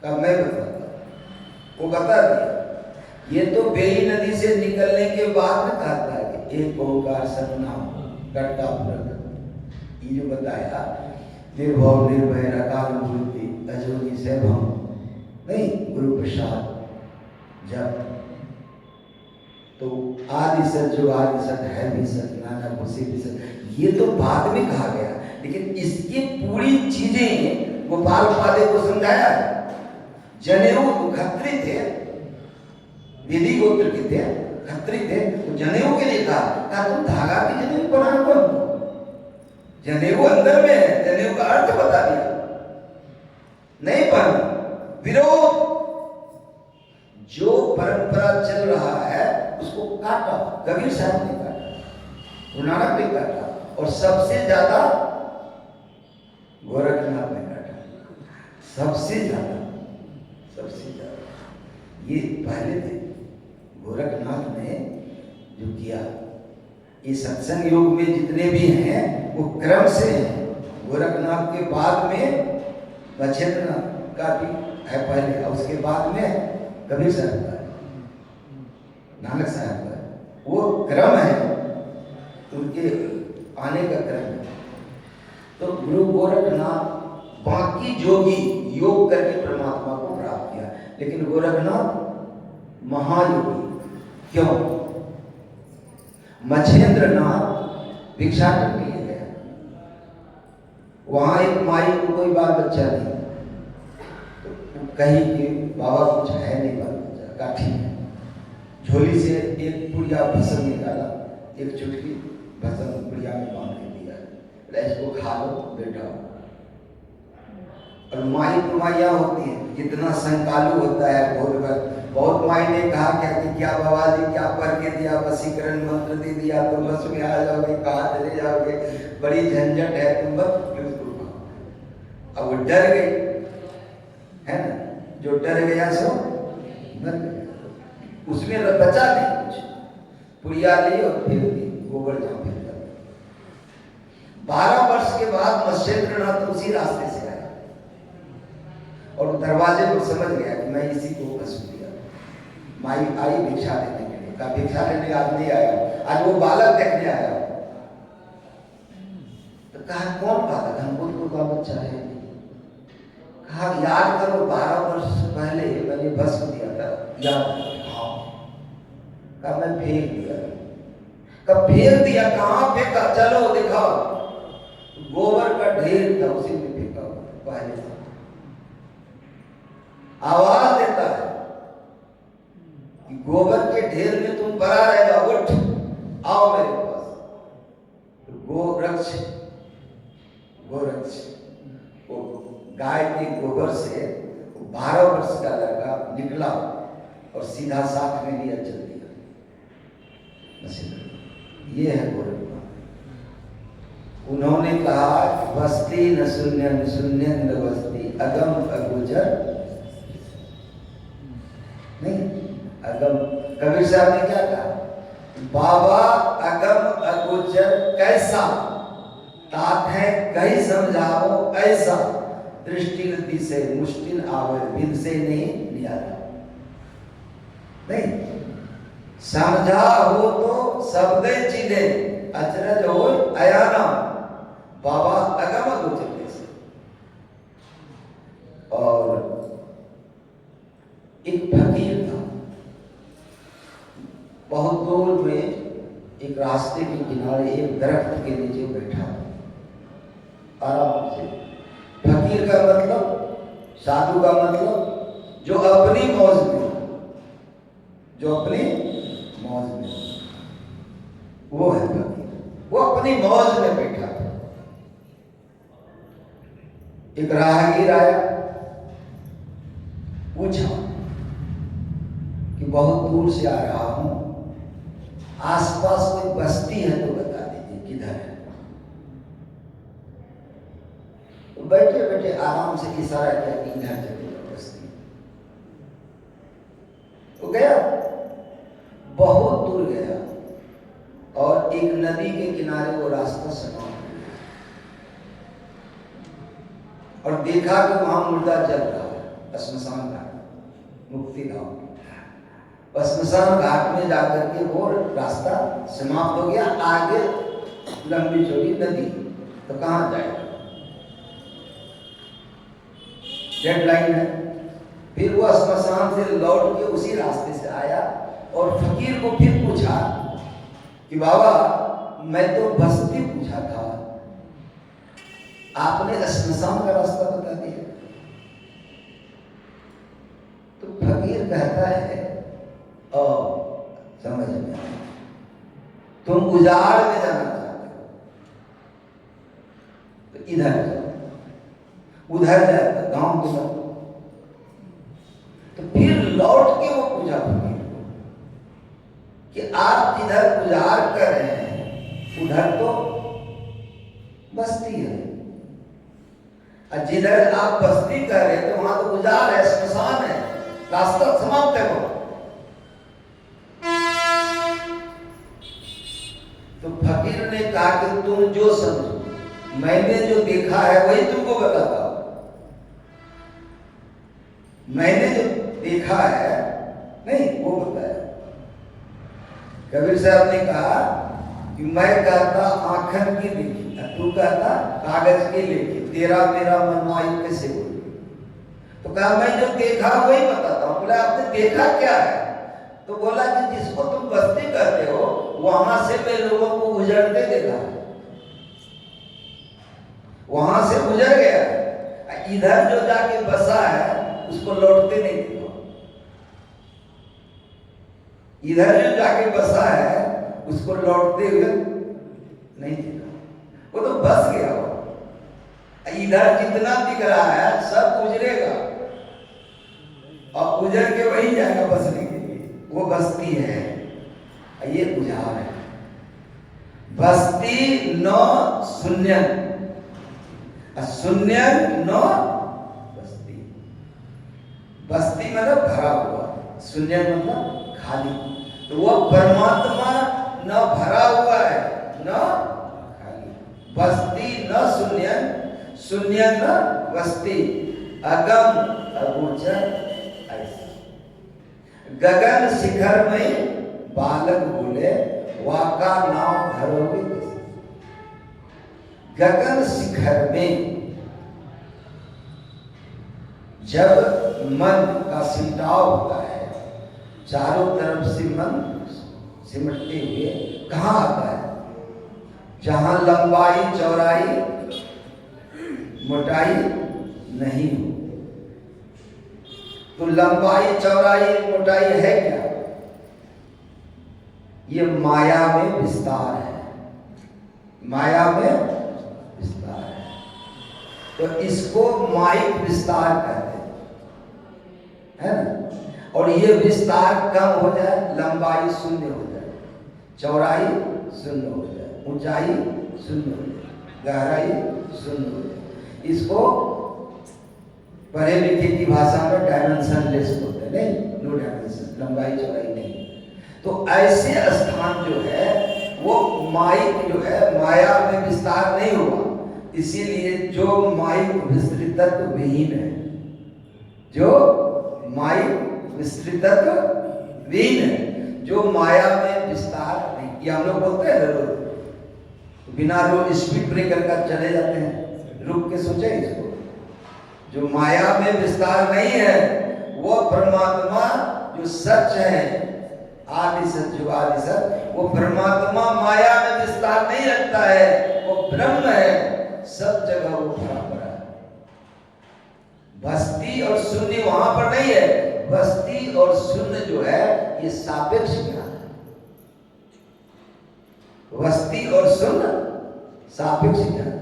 का मैं बताता। वो बता दिया। ये तो बेई नदी से निकलने के बाद में कहता है कि एक ओंकार सतनाम करता पूरा, ये जो बताया, निर्भव निर्भय अकाल मूर्ति अजोनी से भम नहीं, गुरु प्रसाद जब, तो आदि सच जो आदि सच है भी सच, नाना खुशी भी सच, ये तो बाद में कहा गया, लेकिन इसकी पूरी चीजें गोपाल पादे को समझाया। जनेऊ खत्री थे, विधि गोत्र के थे, खत्री थे, तो जनेऊ के लिए कहा तुम धागा की जनेऊ बनाओ कौन? जनेऊ अंदर में है, जनेऊ का अर्थ बता दिया, नहीं पढ़ना। विरोध, जो परंपरा चल रहा है उसको काटा, कबीर साहब ने काटा, गुरु नानक ने काटा, और सबसे ज्यादा गोरखनाथ ने काटा, सबसे ज्यादा। ये पहले थे, गोरखनाथ ने जो किया, ये सत्संग योग में जितने भी हैं वो क्रम से हैं। गोरखनाथ के बाद में बचेंद्रनाथ का भी है पहले, और उसके बाद में कबीर साहब का है, नानक साहब का है, वो क्रम है, उनके आने का क्रम है। तो गुरु गोरखनाथ बाकी जोगी योग करके परमात्मा को प्राप्त किया, लेकिन गोरखनाथ महायोगी। क्यों? मछेंद्रनाथ भिक्षाटन के लिए गया, वहां एक माई को कोई बाल बच्चा नहीं, तो कहीं कि बाबा कुछ है नहीं बाल बच्चा का, ठीक है। झोली से एक पुड़िया भस्म निकाला, एक चुटकी भस्म पुड़िया में बांध के दिया, इसको खा लो बेटा। और माई तो माइया होती है, जितना संकालु होता है बहुत माई ने कहा कि क्या बाबा जी क्या पढ़ के दिया, वशीकरण मंत्र दे दिया, तुम बस में आ जाओगे, कहाँ चले जाओगे, बड़ी झंझट है, तुम बस उसको खाओ। अब वो डर गई, है ना, जो डर गया सो मर गया, उसमें बचा नहीं कुछ, पुड़िया ली और फेंक दी, गोबर जहाँ फेंक दिया। 12 वर्ष के बाद मत्स्येंद्रनाथ उसी रास्ते से आया और दरवाजे पर समझ गया कि मैं इसी को फंसू दिया। माई आई भिक्षा देने के लिए, कहा भिक्षा लेने आज नहीं आया, आज वो बालक देखने आया। तो कहा कौन बालक? हमको तो कोई बच्चा है। कहा याद करो 12 वर्ष पहले मैंने भस्म दिया था, याद? हाँ। कहा मैं फेंक दिया। कब फेंक दिया? कहाँ फेंका? चलो दिखाओ। गोबर का ढेर था, उसी में फेंका पहले से। आवाज देता है कि गोबर के ढेर में तुम पड़ा रहेगा, उठ आओ मेरे पास। तो गोरक्ष वो गाय के गोबर से 12 वर्ष का लड़का निकला और सीधा साथ में लिया, चल दिया। ये है गोरखनाथ। उन्होंने कहा वस्ती न शून्य शून्य वस्ती, अगम अगोचर नहीं, अगम। कबीर साहब ने क्या कहा? बाबा अगम अगोचर कैसा, तात है कहीं समझाओ ऐसा, दृष्टि से मुश्किल आवे, बिन से नहीं नियारा। नहीं, समझा हो तो शब्द चीजें, अचरज हो अयाना, बाबा अगम अगोचर कैसे। और एक फकीर था, बहुत दूर में एक रास्ते के किनारे एक दरख्त के नीचे बैठा आराम से। फकीर का मतलब, साधु का मतलब जो अपनी मौज में, जो अपनी मौज में, वो है फकीर। वो अपनी मौज में बैठा था। एक राहगीर आया, पूछा कि बहुत दूर से आ रहा हूं, आसपास कोई बस्ती है तो बता दीजिए किधर है। तो बैठे बैठे आराम से इशारा किया कि इधर चलिए बस्ती। तो गया, बहुत दूर गया और एक नदी के किनारे वो रास्ता समाप्त और देखा कि वहां मुर्दा जल रहा है, श्मशान घाट, मुक्ति धाम। श्मशान घाट में जाकर के वो रास्ता समाप्त हो गया, आगे लंबी चौड़ी नदी, तो कहां जाएगा, डेडलाइन है। फिर वो श्मशान से लौट के उसी रास्ते से आया और फकीर को फिर पूछा कि बाबा मैं तो बस्ती पूछा था, आपने श्मशान का रास्ता बता दिया। तो फकीर कहता है ओ समझ में आया, तुम उजाड़ में जाना चाहते हो तो इधर जाओ, उधर जाए तो गांव के जाओ। तो फिर लौट के वो पूछा फकीर को कि आप इधर उजाड़ कर रहे हैं, उधर तो बस्ती है, और जिधर आप बस्ती कर रहे हैं तो वहां तो उजाड़ है, श्मशान है, रास्ता समाप्त है वो। तो फकीर ने कहा कि तुम जो समझो, मैंने जो देखा है वही तुमको बताता हूं। मैंने जो देखा है नहीं वो बताया। कबीर साहब ने कहा कि मैं कहता आंखन की देखी, तू कहता कागज की लिखी, तेरा मेरा मनमाई कैसे हो। तो कहा मैं जो देखा वही बताता हूं। बोला आपने देखा क्या है? तो बोला कि जिसको तुम बस्ती कहते हो वहां से मैं लोगों को गुजरते देखा, वहां से गुजर गया, इधर जो जाके बसा है उसको लौटते नहीं देखा। इधर जो जाके बसा है उसको लौटते हुए नहीं देखा, वो तो बस गया हो। इधर जितना दिख रहा है सब गुजरेगा और गुजर के वही जाएगा बसने के लिए, वो बस्ती है। ये बुझाव है, बस्ती न शून्य, शून्य न बस्ती। बस्ती मतलब भरा हुआ, शून्य मतलब खाली। तो वो परमात्मा न भरा हुआ है न खाली। बस्ती न शून्य, शून्य न बस्ती, अगम अगोचर ऐसा। गगन शिखर में बालक बोले वाका नाव धरोगे कैसे। गगन शिखर में जब मन का सिमटाव होता है, चारों तरफ से मन सिमटते हुए कहां आता है? जहां लंबाई चौड़ाई मोटाई नहीं हो। तो लंबाई चौड़ाई मोटाई है क्या? ये माया में विस्तार है, माया में विस्तार है। तो इसको माइक विस्तार कहते हैं, है ना। और ये विस्तार कम हो जाए, लंबाई शून्य हो जाए, चौड़ाई शून्य हो जाए, ऊंचाई शून्य हो जाए, गहराई शून्य हो जाए। इसको पढ़े लिखे की भाषा में डायमेंशनलेस बोलते हैं, नहीं, नो डायमेंशन, लंबाई चौड़ाई नहीं। तो ऐसे स्थान जो है वो माइक जो है माया में विस्तार नहीं हुआ, इसीलिए जो माइक विस्तृतत्व विहीन है, जो माइक विस्तृतत्व विहीन है, जो माया में विस्तार नहीं। ये हम लोग बोलते हैं रोड, बिना रोड स्पीड ब्रेकर का चले जाते हैं, रुक के सोचे इसको। जो माया में विस्तार नहीं है वो परमात्मा जो सच है, आदि सच जो आदि सच, वो परमात्मा माया में विस्तार नहीं रखता है, वो ब्रह्म है, सब जगह वो भरा पड़ा है। बस्ती और शून्य वहां पर नहीं है। बस्ती और शून्य जो है ये सापेक्ष ज्ञान है। बस्ती और शून्य सापेक्ष ज्ञान है,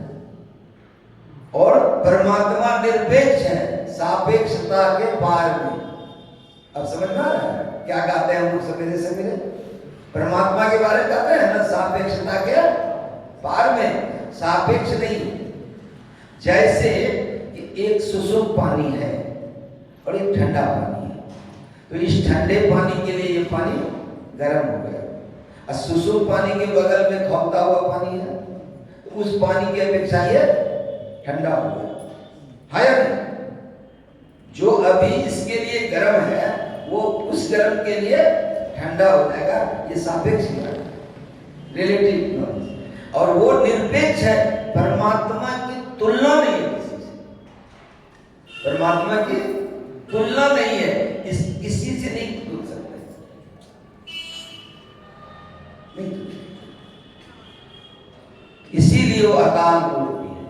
और परमात्मा निरपेक्ष है, सापेक्षता के पार में। अब समझ में आ रहा है क्या कहते हैं हम लोग सवेरे सवेरे? परमात्मा के बारे में कहते हैं ना, सापेक्षता के पार में, सापेक्ष नहीं। जैसे कि एक सुसुम पानी है और एक ठंडा पानी है, तो इस ठंडे पानी के लिए ये पानी गर्म हो गया, और सुसुम पानी के बगल में खौलता हुआ पानी है, तो उस पानी की अपेक्षा ये ठंडा हो गया है या नहीं? जो अभी इसके लिए गर्म है वो उस गर्म के लिए ठंडा हो जाएगा। ये सापेक्ष ज्ञान, रिलेटिव नॉलेज। और वो निरपेक्ष है, परमात्मा की तुलना नहीं है किसी से, परमात्मा की तुलना नहीं है, किसी से नहीं तुल सकते। इसीलिए वो अकाल मूर्ति है।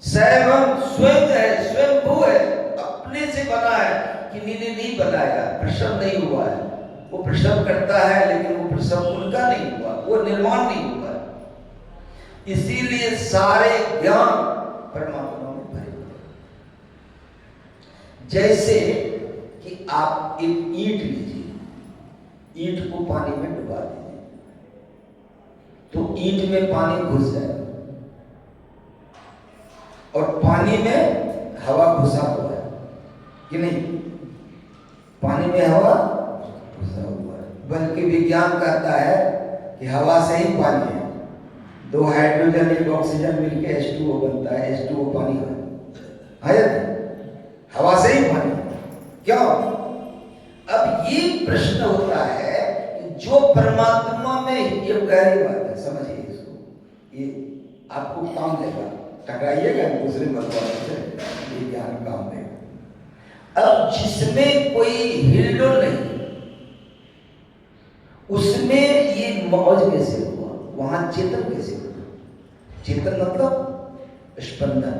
सैवम स्वयं है, स्वयंभू है, अपने से बना है, किन्हीं ने नहीं बनाया, प्रसव नहीं हुआ है। वो प्रसव करता है लेकिन वो प्रसव उनका नहीं हुआ, वो निर्माण नहीं हुआ है। इसीलिए सारे ज्ञान परमात्मा में भरे हुए। जैसे कि आप एक ईंट लीजिए, ईंट को पानी में डुबा दीजिए तो ईंट में पानी घुस जाएगा और पानी में हवा घुसा हुआ है कि नहीं? पानी में हवा घुसा हुआ है। बल्कि विज्ञान कहता है कि हवा से ही पानी है। दो हाइड्रोजन एक ऑक्सीजन मिलकर H2O बनता है, H2O पानी है हवा से ही पानी। क्यों? अब ये प्रश्न होता है कि जो परमात्मा में, ये गहरी बात है, समझिए इसको, ये आपको काम देगा, टकराइएगा दूसरे भगवान से, ये ज्ञान काम देगा। अब जिसमें कोई हिलडुल नहीं, उसमें ये मौज कैसे हुआ? वहां चेतन कैसे हुआ? चेतन मतलब स्पंदन,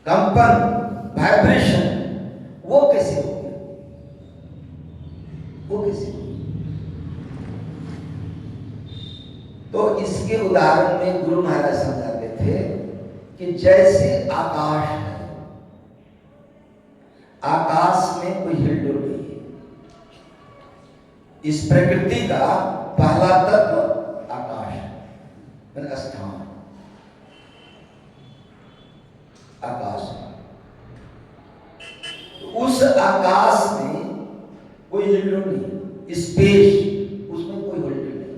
कंपन, वाइब्रेशन, वो कैसे हो गया? वो कैसे हो गया? तो इसके उदाहरण में गुरु महाराज समझाते थे कि जैसे आकाश है, आकाश में कोई हिलडुल नहीं है। इस प्रकृति का पहला तत्व आकाश है, स्थान, आकाश। उस आकाश में कोई हिलडुल नहीं, स्पेस, उसमें कोई हिलडुल नहीं।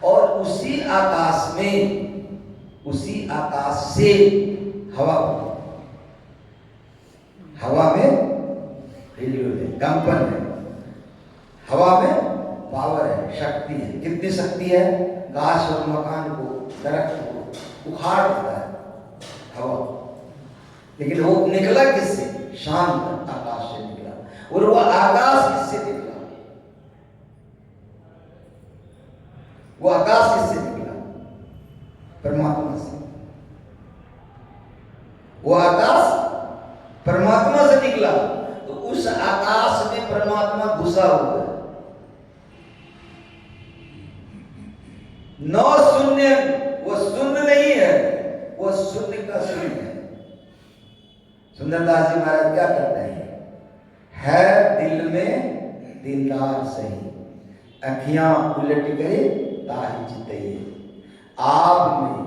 और उसी आकाश में, उसी आकाश से हवा, हवा में हिलडुल है, कंपन है, हवा में पावर है, शक्ति है। कितनी शक्ति है? गाछ और मकान को, दरख्त को उखाड़ देता है हवा। लेकिन वो निकला किससे? शांत आकाश से निकला। और वो आकाश किससे निकला? वो आकाश किससे निकला? परमात्मा से। वो आकाश परमात्मा से निकला। तो उस आकाश में परमात्मा घुसा हुआ है। नौ शून्य, वो शून्य नहीं है, वो शून्य का शून्य है। सुंदरदास जी महाराज क्या कहते हैं? है दिल में दिलदार सही, अखियां उलट गए ताहि चितई। आग में,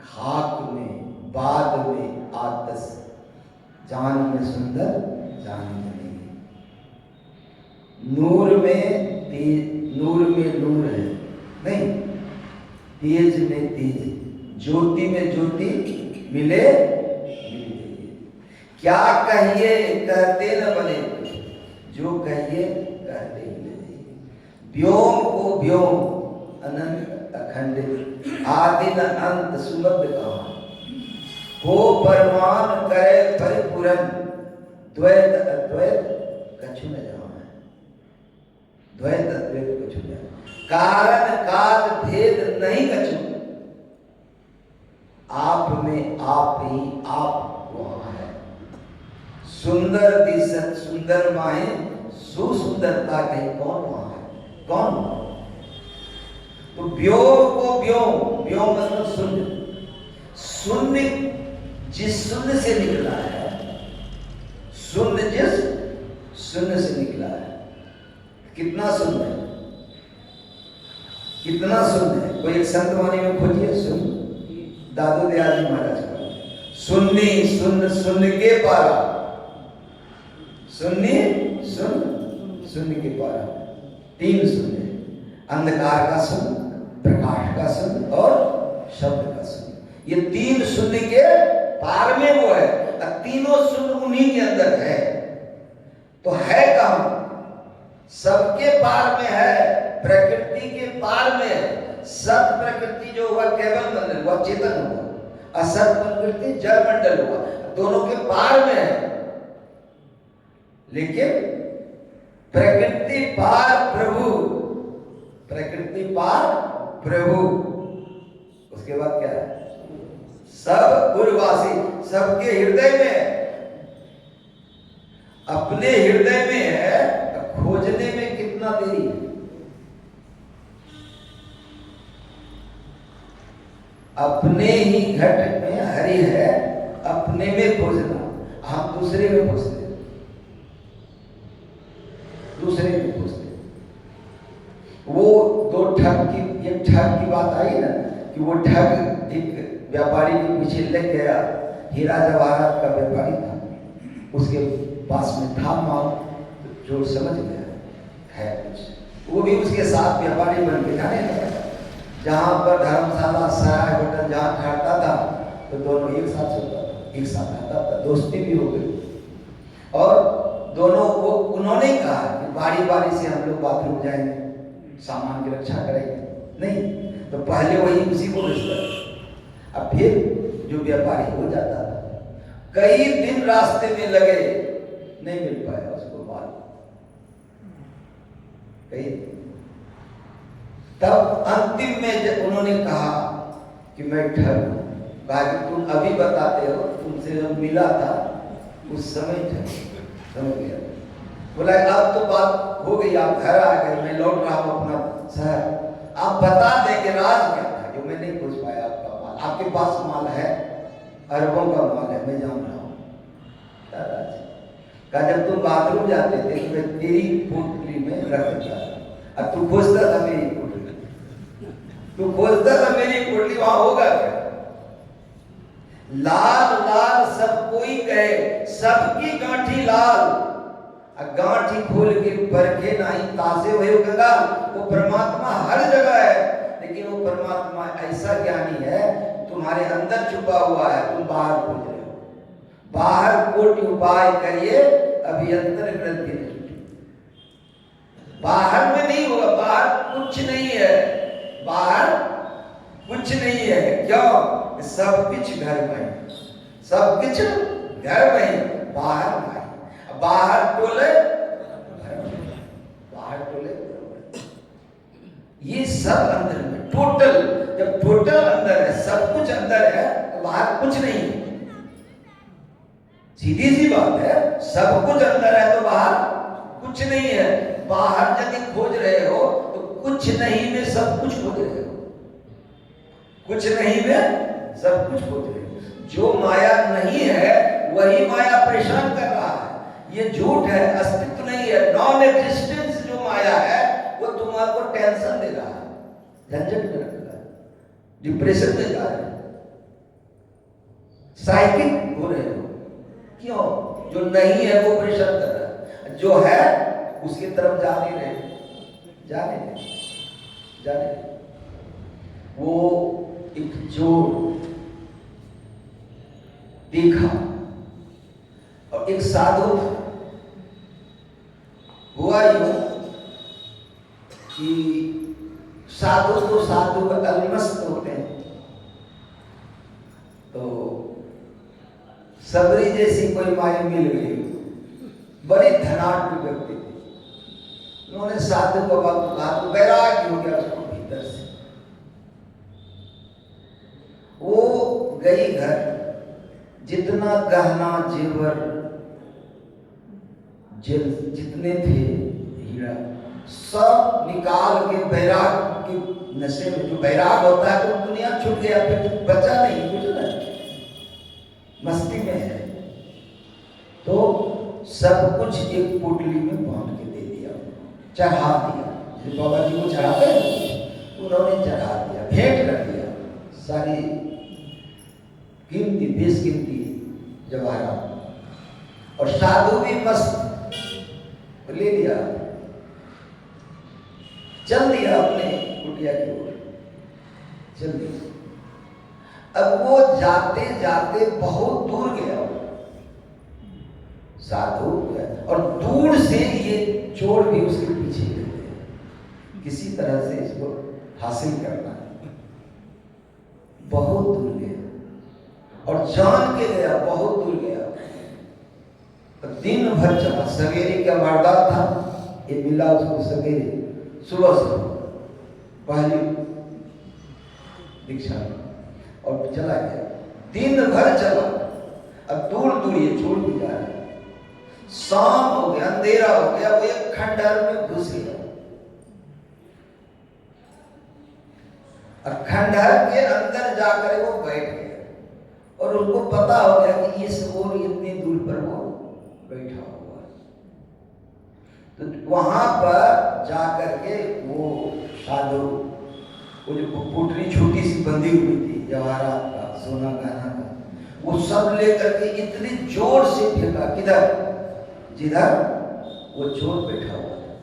खाक में, बाद में आतस, जान में सुंदर जान जलेगी। नूर में तेज, नूर में नूर है नहीं, तेज में तेज, ज्योति में ज्योति मिले। क्या कहिए कहते न बने, जो कहिए कहते ही नहीं। व्योम को व्योम, अनंत अखंडित, आदि न अंत सुलभ कहा। हो परमान करे परिपूरन, द्वैत अद्वैत कछु न जाने। द्वैत अद्वैत कछु न जाने, कारण काल भेद नहीं कछु। आप में आप ही आप वहां है। सुंदर दिशत सुंदर माहे, सुसुंदरता कहीं कौन वहां है? कौन वहां? तो व्योम को व्योम, व्योम मतलब शून्य। शून्य जिस शून्य से निकला है, शून्य जिस शून्य से निकला है, कितना शून्य है? कितना शून्य है? कोई एक संतवाणी में खोजिए शून्य। दादू दयाल जी महाराज का शून्य शून्य शून्य के पारा, शून्य शून्य शून्य के पारा। तीन शून्य, अंधकार का शून्य, प्रकाश का शून्य और शब्द का शून्य। ये तीन शून्य के पार में वो है, और तीनों शून्य उन्हीं के अंदर है। तो है कहां? सबके पार में है, प्रकृति के पार में है। सत प्रकृति जो हुआ केवल मंडल हुआ, चेतन हुआ, असत प्रकृति जड़ मंडल हुआ, दोनों के पार में है। लेकिन प्रकृति पार प्रभु, प्रकृति पार प्रभु, उसके बाद क्या है? सब उर्वासी, सबके हृदय में है, अपने हृदय में है, खोजने में कितना देरी है। अपने ही घट में हरि है, अपने में खोजना, हम दूसरे में खोजते हैं, दूसरे में खोजते हैं। वो दो ठग की, एक ठग की बात आई ना कि वो ठग एक व्यापारी के पीछे लग गया, हीरा जवाहरात का व्यापारी था, उसके पास में था माल, जो समझ गया है कुछ, वो भी उसके साथ व्यापारी बन के जाने लगा। जहां पर धर्मशाला, सराय, होटल जहां ठहरता था तो दोनों एक साथ सोता था, एक साथ रहता था, दोस्ती भी हो गई। और दोनों को उन्होंने कहा कि बारी बारी से हम लोग बाथरूम जाएंगे, सामान की रक्षा करेंगे, नहीं तो पहले वही उसी को भेजता। अब फिर जो व्यापारी हो जाता था, कई दिन रास्ते में लगे, नहीं मिल पाया उसको माल, कई। तब अंतिम में जब उन्होंने कहा कि मैं ठग हूं, कहा कि तुम अभी बताते हो, तुमसे जब मिला था उस समय ठग, समझ गया। बोला अब तो बात हो गई, आप घर आ गए, मैं लौट रहा हूं अपना शहर, आप बता दें कि राज क्या था जो मैं नहीं पूछ पाया। आपका माल, आपके पास माल है, अरबों का माल है, मैं जान रहा हूं। क्या राज? कहा जब तुम बाथरूम जाते थे तो मैं तेरी पोटली में रख देता था, अब तू खोजता था मेरी पोटली, तू खोजता था मेरी पोटली, वहां होगा क्या? लाल लाल सब कोई कहे, सबकी गांठी लाल, गांठी खोल के परखे नहीं ताजे हुए गंगा। वो परमात्मा हर जगह है, लेकिन वो परमात्मा ऐसा ज्ञानी है, तुम्हारे अंदर छुपा हुआ है, तुम बाहर खोज रहे हो। बाहर कोटि उपाय करिए, अभ्यंतर ग्रंथि नहीं छूटी। बाहर में नहीं होगा, बाहर कुछ नहीं है, बाहर कुछ नहीं है। क्यों? सब कुछ घर में, सब कुछ घर में, बाहर नहीं। बाहर टोले, बाहर टोले, ये सब अंदर में टोटल। जब टोटल अंदर है, सब कुछ अंदर है, तो बाहर कुछ नहीं है। सीधी सी बात है, सब कुछ अंदर है तो बाहर कुछ नहीं है। बाहर यदि खोज रहे हो तो कुछ नहीं में सब कुछ खोज रहे हो, कुछ नहीं में सब कुछ खोज रहे हो। जो माया नहीं है वही माया परेशान कर रहा है। ये झूठ है, अस्तित्व नहीं है, नॉन एग्जिस्टेंस जो माया है वो तुम्हारे को टेंशन दे रहा है, झंझट में रख रहा है, डिप्रेशन में जा रहे हैं, साइकिक हो रहे हो। क्यों? जो नहीं है वो परेशान कर रहा है, जो है उसकी तरफ जा नहीं रहे, जाने। वो एक चोर देखा और एक साधु था। हुआ यूं कि साधु तो साधु अलमस्त होते हैं, तो सबरी जैसी कोई माई मिल गई, बड़ी धनाढ्य व्यक्ति थी। उन्होंने साधु को बात कहा तो वैराग्य हो गया उसको भीतर से। वो गई घर, जितना गहना जेवर जितने थे हीरा सब निकाल के, बैराग के नशे में, जो बैराग होता है तो दुनिया छूट गया, फिर बचा नहीं कुछ नहीं, मस्ती में है, तो सब कुछ एक पोटली में बांध के दे दिया, चढ़ा दिया। जो बाबा जी को चढ़ाते हैं उन्होंने चढ़ा दिया, भेंट कर दिया सारी कीमती बेशकीमती जवाहरात। और साधु भी मस्त ले लिया, चल दिया अपने कुटिया की ओर, चल दिया। अब वो जाते जाते बहुत दूर गया साधु, और दूर से ये चोर भी उसके पीछे गए, किसी तरह से इसको हासिल करना है। बहुत दूर गया और जान के गया, बहुत दूर गया, दिन भर चला। सवेरे क्या वारदात था, ये मिला उसको सवेरे, सुबह से पहली दीक्षा और चला गया। दिन भर चला, अब दूर दूर ये छोड़ भी जा रहा है। शाम हो गया, अंधेरा हो गया, वो एक खंडहर में घुस गया और खंडहर के अंदर जाकर वो बैठ गया और उनको पता हो गया कि इस ओर इतनी दूर पर वो बैठा हुआ है। तो वहां पर जाकर के वो साधु, वो जो पुटरी छोटी सी बंधी हुई थी जवाहरात का, सोना गहना का, वो सब लेकर के इतनी जोर से फेंका, किधर, जिधर वो चोर बैठा हुआ था,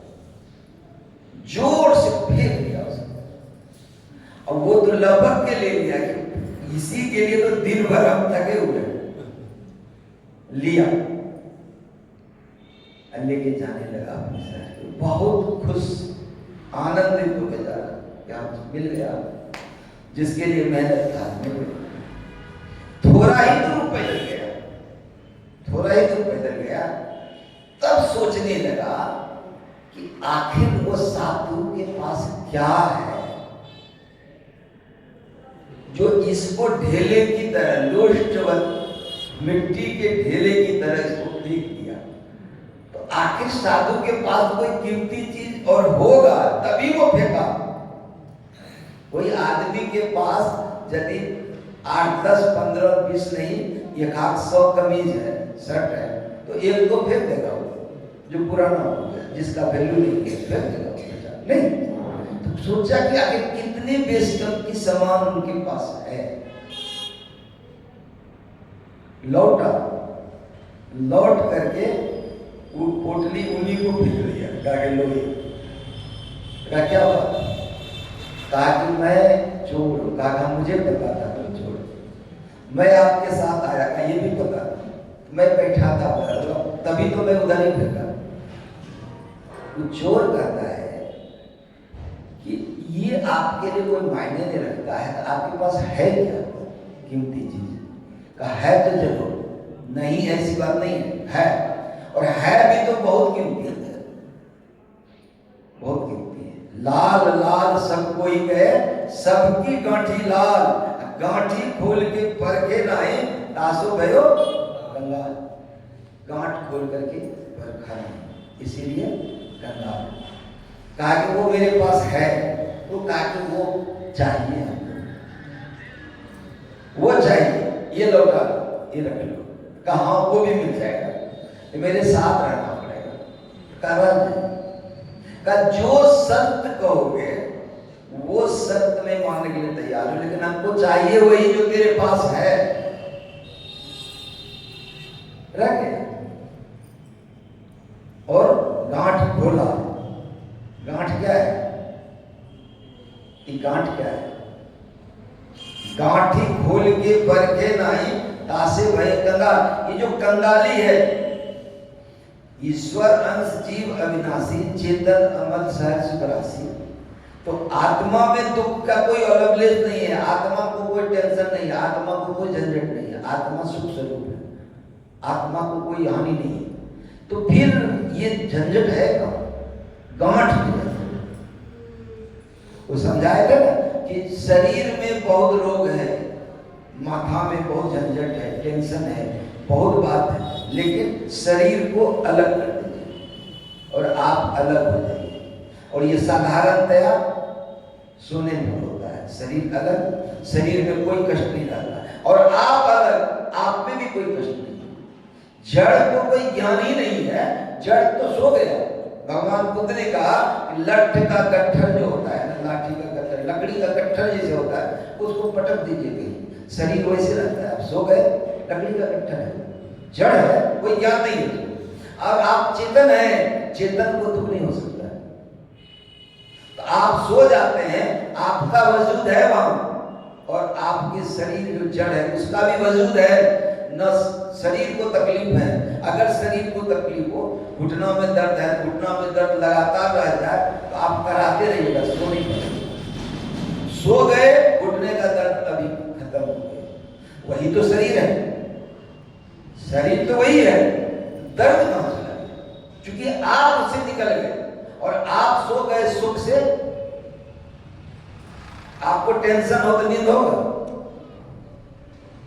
जोर से फेंक दिया उसको। और वो तो लपक के ले लिया कि इसी के लिए तो दिन भर हम थके हुए, लिया लेके जाने लगा अपने शहर। बहुत खुश, आनंदित होकर जा रहा, क्या मिल गया जिसके लिए मेहनत था, मिल गया। थोड़ा ही दूर पैदल गया, थोड़ा ही दूर पैदल गया, तब सोचने लगा कि आखिर वो साधु के पास क्या है जो इसको ढेले की तरह, लोष्टवत मिट्टी के ढेले की तरह इसको फेंक दिया। तो आखिर साधु के पास कोई कीमती चीज और होगा तभी वो फेंका। कोई आदमी के पास यदि 8, 10, 15, 20 नहीं, 100 कमीज है, शर्ट है, तो एक दो फेंक देगा वो, जो पुराना हो गया, जिसका वैल्यू नहीं है, फेंक देगा नहीं। तो सोचा कि आखिर कितने बेशकीमती सामान उनके पास है। लौटा, लौट करके वो पोटली उन्हीं को फेंक दिया, कहा लोगे, कहा क्या बात, कहा कि मैं चोर हूं, कहा मुझे पता था तुम चोर, मैं आपके साथ आया, कहा ये भी पता, मैं बैठा था तभी तो मैं उधर ही फेंका। वो चोर कहता है कि ये आपके लिए कोई मायने नहीं रखता है, तो आपके पास है क्या कीमती चीज, कहा है तो जरूर, नहीं ऐसी बात नहीं है, और है भी तो बहुत कीमती है, बहुत कीमती है। लाल लाल सब कोई गए, सबकी गांठी लाल, गांठी खोल के परखे नाई, तासो भयो कंगाल, गांठ खोल करके परखा नहीं, इसीलिए कंगाल। कहा कि वो मेरे पास है, तो कहा कि वो चाहिए हमको, वो चाहिए, ये लौटा लो, ये रख लो, कहा वो भी मिल जाएगा, ये मेरे साथ रहना पड़ेगा। कहा जो शर्त कहोगे वो शर्त में मानने के लिए तैयार हूं, लेकिन हमको चाहिए वही जो तेरे पास है। रख और गांठ खोला। गांठ क्या है? ये गांठ क्या है? गांठी खोल के परखे नहीं, तासे भय कंगाल। ये जो कंगाली है, ईश्वर अंश जीव अविनाशी, चेतन अमल सहर्ष बरासी। तो आत्मा में दुख का कोई अलवलेश नहीं है, आत्मा को कोई टेंशन नहीं है, आत्मा को कोई झंझट नहीं है, आत्मा सुख स्वरूप है, आत्मा को कोई हानि नहीं है। तो फिर ये झंझट है कहाँ? गांठ। वो समझाया था ना कि शरीर में बहुत रोग है, माथा में बहुत झंझट है, टेंशन है, बहुत बात है, लेकिन शरीर को अलग कर दीजिए और आप अलग हो जाइए। और ये साधारणतया सोने में होता है, शरीर अलग, शरीर में कोई कष्ट नहीं रहता, और आप अलग, आप में भी कोई कष्ट नहीं। जड़ को कोई ज्ञान ही नहीं है, जड़ तो सो गया। भगवान बुद्ध ने कहा कि लठ का गट्ठर जो होता है ना, लाठी का गट्ठर, लकड़ी का गट्ठर जैसे होता है, उसको पटक दीजिए कहीं, शरीर वैसे रहता है। आप सो गए, लकड़ी का गट्ठर है, जड़ है, कोई ज्ञान नहीं है। अब आप चेतन है, चेतन को दुख नहीं हो सकता है। तो आप सो जाते हैं, आपका वजूद है वहां, और आपके शरीर जो जड़ है उसका भी वजूद है। न शरीर को तकलीफ है, अगर शरीर को तकलीफ हो, घुटनों में दर्द है, घुटनों में दर्द लगातार रह जाए, तो आप कराते रहिएगा, सो नहीं पाएंगे। सो गए, घुटने का दर्द अभी खत्म हो गया, वही तो शरीर है, शरीर तो वही है, दर्द कहां चला? क्योंकि आप उससे निकल गए और आप सो गए सुख से। आपको टेंशन हो तो नींद होगा,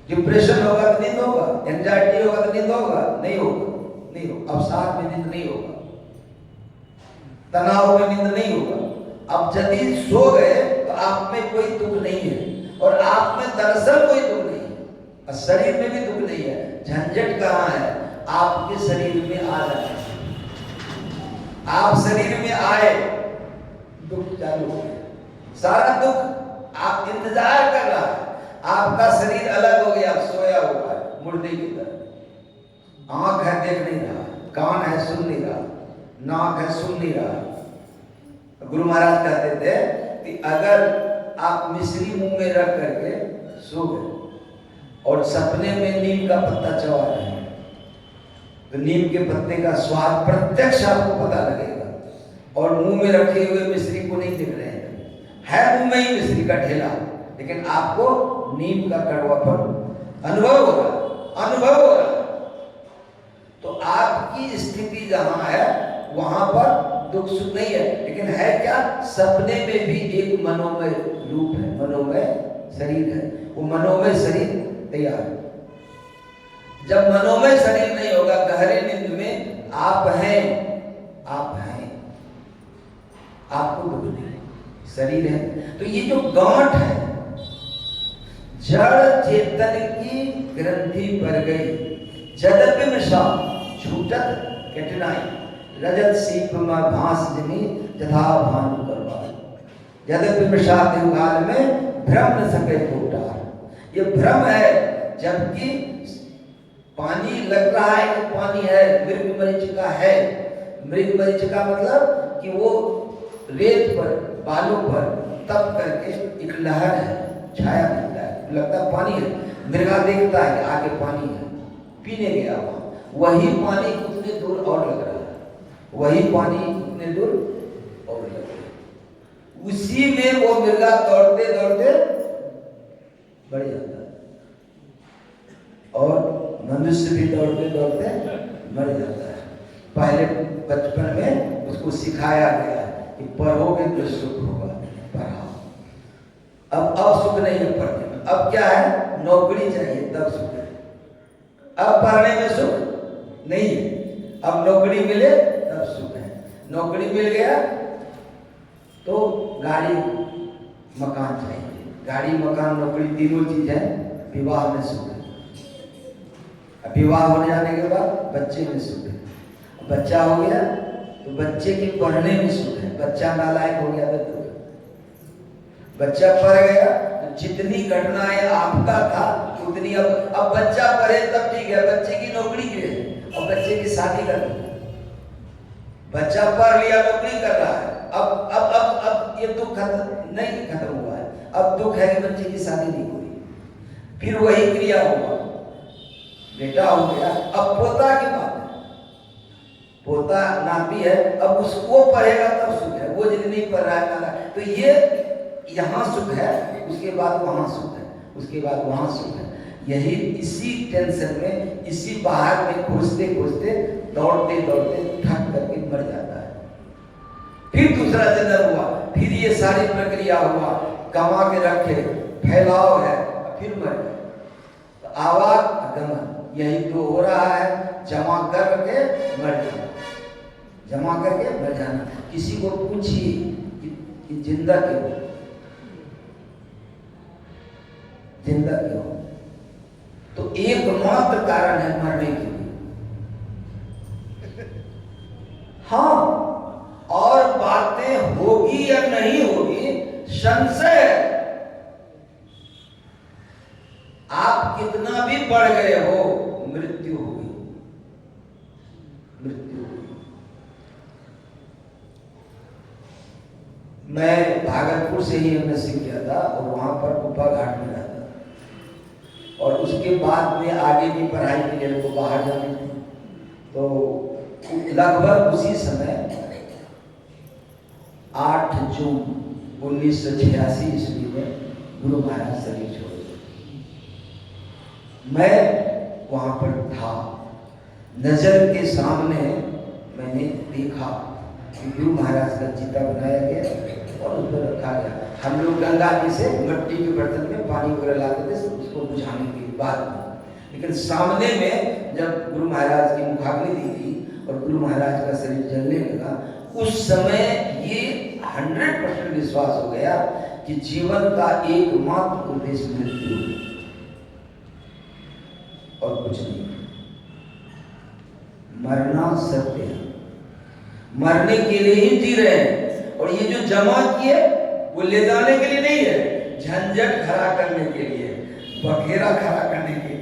डिप्रेशन होगा तो नींद होगा, एंजाइटी होगा तो नींद होगा, नहीं होगा, नहीं होगा। अवसाद में नींद नहीं होगा, तनाव में नींद नहीं होगा। अब यदि सो गए तो आप में कोई दुख नहीं है, और आप में दरअसल कोई दुख नहीं है, और शरीर में भी दुख नहीं है। झंझट कहाँ है? आपके शरीर में आ जाए, आप शरीर में आए, दुख चालू हो गया। सारा दुख आप इंतजार कर रहा है, आपका शरीर अलग हो गया, सोया हुआ है मुर्दे की तरह। आंख है देख नहीं रहा, कान है सुन नहीं रहा, नाक है सुन नहीं रहा। गुरु महाराज कहते थे कि अगर आप मिश्री मुंह में रख करके सो गए और सपने में नीम का पत्ता चबा रहे हैं, तो नीम के पत्ते का स्वाद प्रत्यक्ष आपको पता लगेगा, और मुंह में रखे हुए मिश्री को नहीं देख रहे हैं। है मुंह में ही मिश्री का ढेला, लेकिन आपको नीम का कड़वापन अनुभव हो रहा, अनुभव हो रहा। तो आपकी स्थिति जहां है वहां पर दुख सुख नहीं है, लेकिन है क्या? सपने में भी एक मनोमय रूप है, मनोमय शरीर है। वो मनोमय शरीर तैयार है। जब मनोमय शरीर नहीं होगा, गहरे नींद में आप हैं, आप हैं, आपको दुख नहीं, शरीर है। तो ये जो गांठ है, जड़ चेतन की ग्रंथि पर गई, जदपि मिशा छूटत कठिनाई, रजत सीप में भांस जमी तथा भानु करवाई। यद्यपि मिशा देवकाल में भ्रम न सके फूटार। ये भ्रम है, जबकि पानी लग रहा है कि पानी है, मृग मरीचिका है। मृग मरीचिका मतलब कि वो रेत पर, बालों पर तप करके एक लहर है, छाया दिखता है, लगता है पानी है। मृगा देखता है कि आगे पानी है, पीने गया वही पानी उतने दूर और लग रहा है, वही पानी उतने दूर और लग रहा है। उसी में वो मृगा दौड़ते दौड़ते बढ़ जाता है, और मनुष्य भी दौड़ते दौड़ते मर जाता है। पहले बचपन में उसको सिखाया गया कि पढ़ोगे तो सुख होगा, पढ़ाओ। अब सुख नहीं है पढ़ने में, अब क्या है? नौकरी चाहिए तब सुख है। अब पढ़ने में सुख नहीं है, अब नौकरी मिले तब सुख है। नौकरी मिल गया तो गाड़ी मकान चाहिए, गाड़ी मकान नौकरी तीनों चीज है। विवाह में सुख है, विवाह हो जाने के बाद बच्चे में सुख है। बच्चा हो गया तो बच्चे के पढ़ने में सुख है। बच्चा नालायक हो गया तो दुख है। बच्चा पढ़ गया तो जितनी घटनाएं आपका था उतनी अब बच्चा पढ़े तब ठीक है, बच्चे की नौकरी के है, अब बच्चे की शादी कर दी। बच्चा पढ़ लिया, नौकरी कर रहा है, अब ये दुख खत्म हुआ है। अब दुख है कि बच्चे की शादी नहीं हुई, फिर वही क्रिया हुआ, बेटा हो गया, अब पोता की बात है। पोता नाती है, अब उसको पढ़ेगा तब सुख है, वो यदि नहीं पढ़ रहा है तो ये यहाँ सुख है, उसके बाद वहां सुख है, उसके बाद वहां सुख है। यही इसी टेंशन में, इसी बाहर में खोजते खोजते, दौड़ते दौड़ते थक करके मर जाता है। फिर दूसरा जन्म हुआ, फिर ये सारी प्रक्रिया हुआ, कमा के रखे, फैलाव है, फिर मर गए। तो आवागमन यही तो हो रहा है, जमा करके मर जाना, जमा करके मर जाना। किसी को पूछिए कि जिंदा क्यों, जिंदा क्यों? तो एकमात्र कारण है मरने के लिए। हाँ, और बातें होगी या नहीं होगी संशय है। आप कितना भी बढ़ गए हो, मृत्यु होगी, मृत्यु होगी। मैं भागलपुर से ही एमएससी किया था और वहां पर कुप्पा घाट में रहता, और उसके बाद में आगे की पढ़ाई के लिए को बाहर जाने थे। तो लगभग उसी समय 8 जून 1986 ईस्वी में गुरु महाराज शरीर छोड़ गए। मैं वहां पर था, नजर के सामने मैंने देखा कि गुरु महाराज का चिता बनाया गया और उस पर रखा गया। हम लोग गंगा जी से मिट्टी के बर्तन में पानी वगैरह लाते थे उसको बुझाने के बाद में। लेकिन सामने में जब गुरु महाराज की मुखाग्नि दी थी और गुरु महाराज का शरीर जलने लगा, उस समय ये 100% विश्वास हो गया कि जीवन का एकमात्र उद्देश्य मृत्यु है और कुछ नहीं। मरना सत्य है, मरने के लिए ही जी रहे हैं। और ये जो जमा किए वो ले जाने के लिए नहीं है, झंझट खड़ा करने के लिए, बखेरा खड़ा करने के लिए।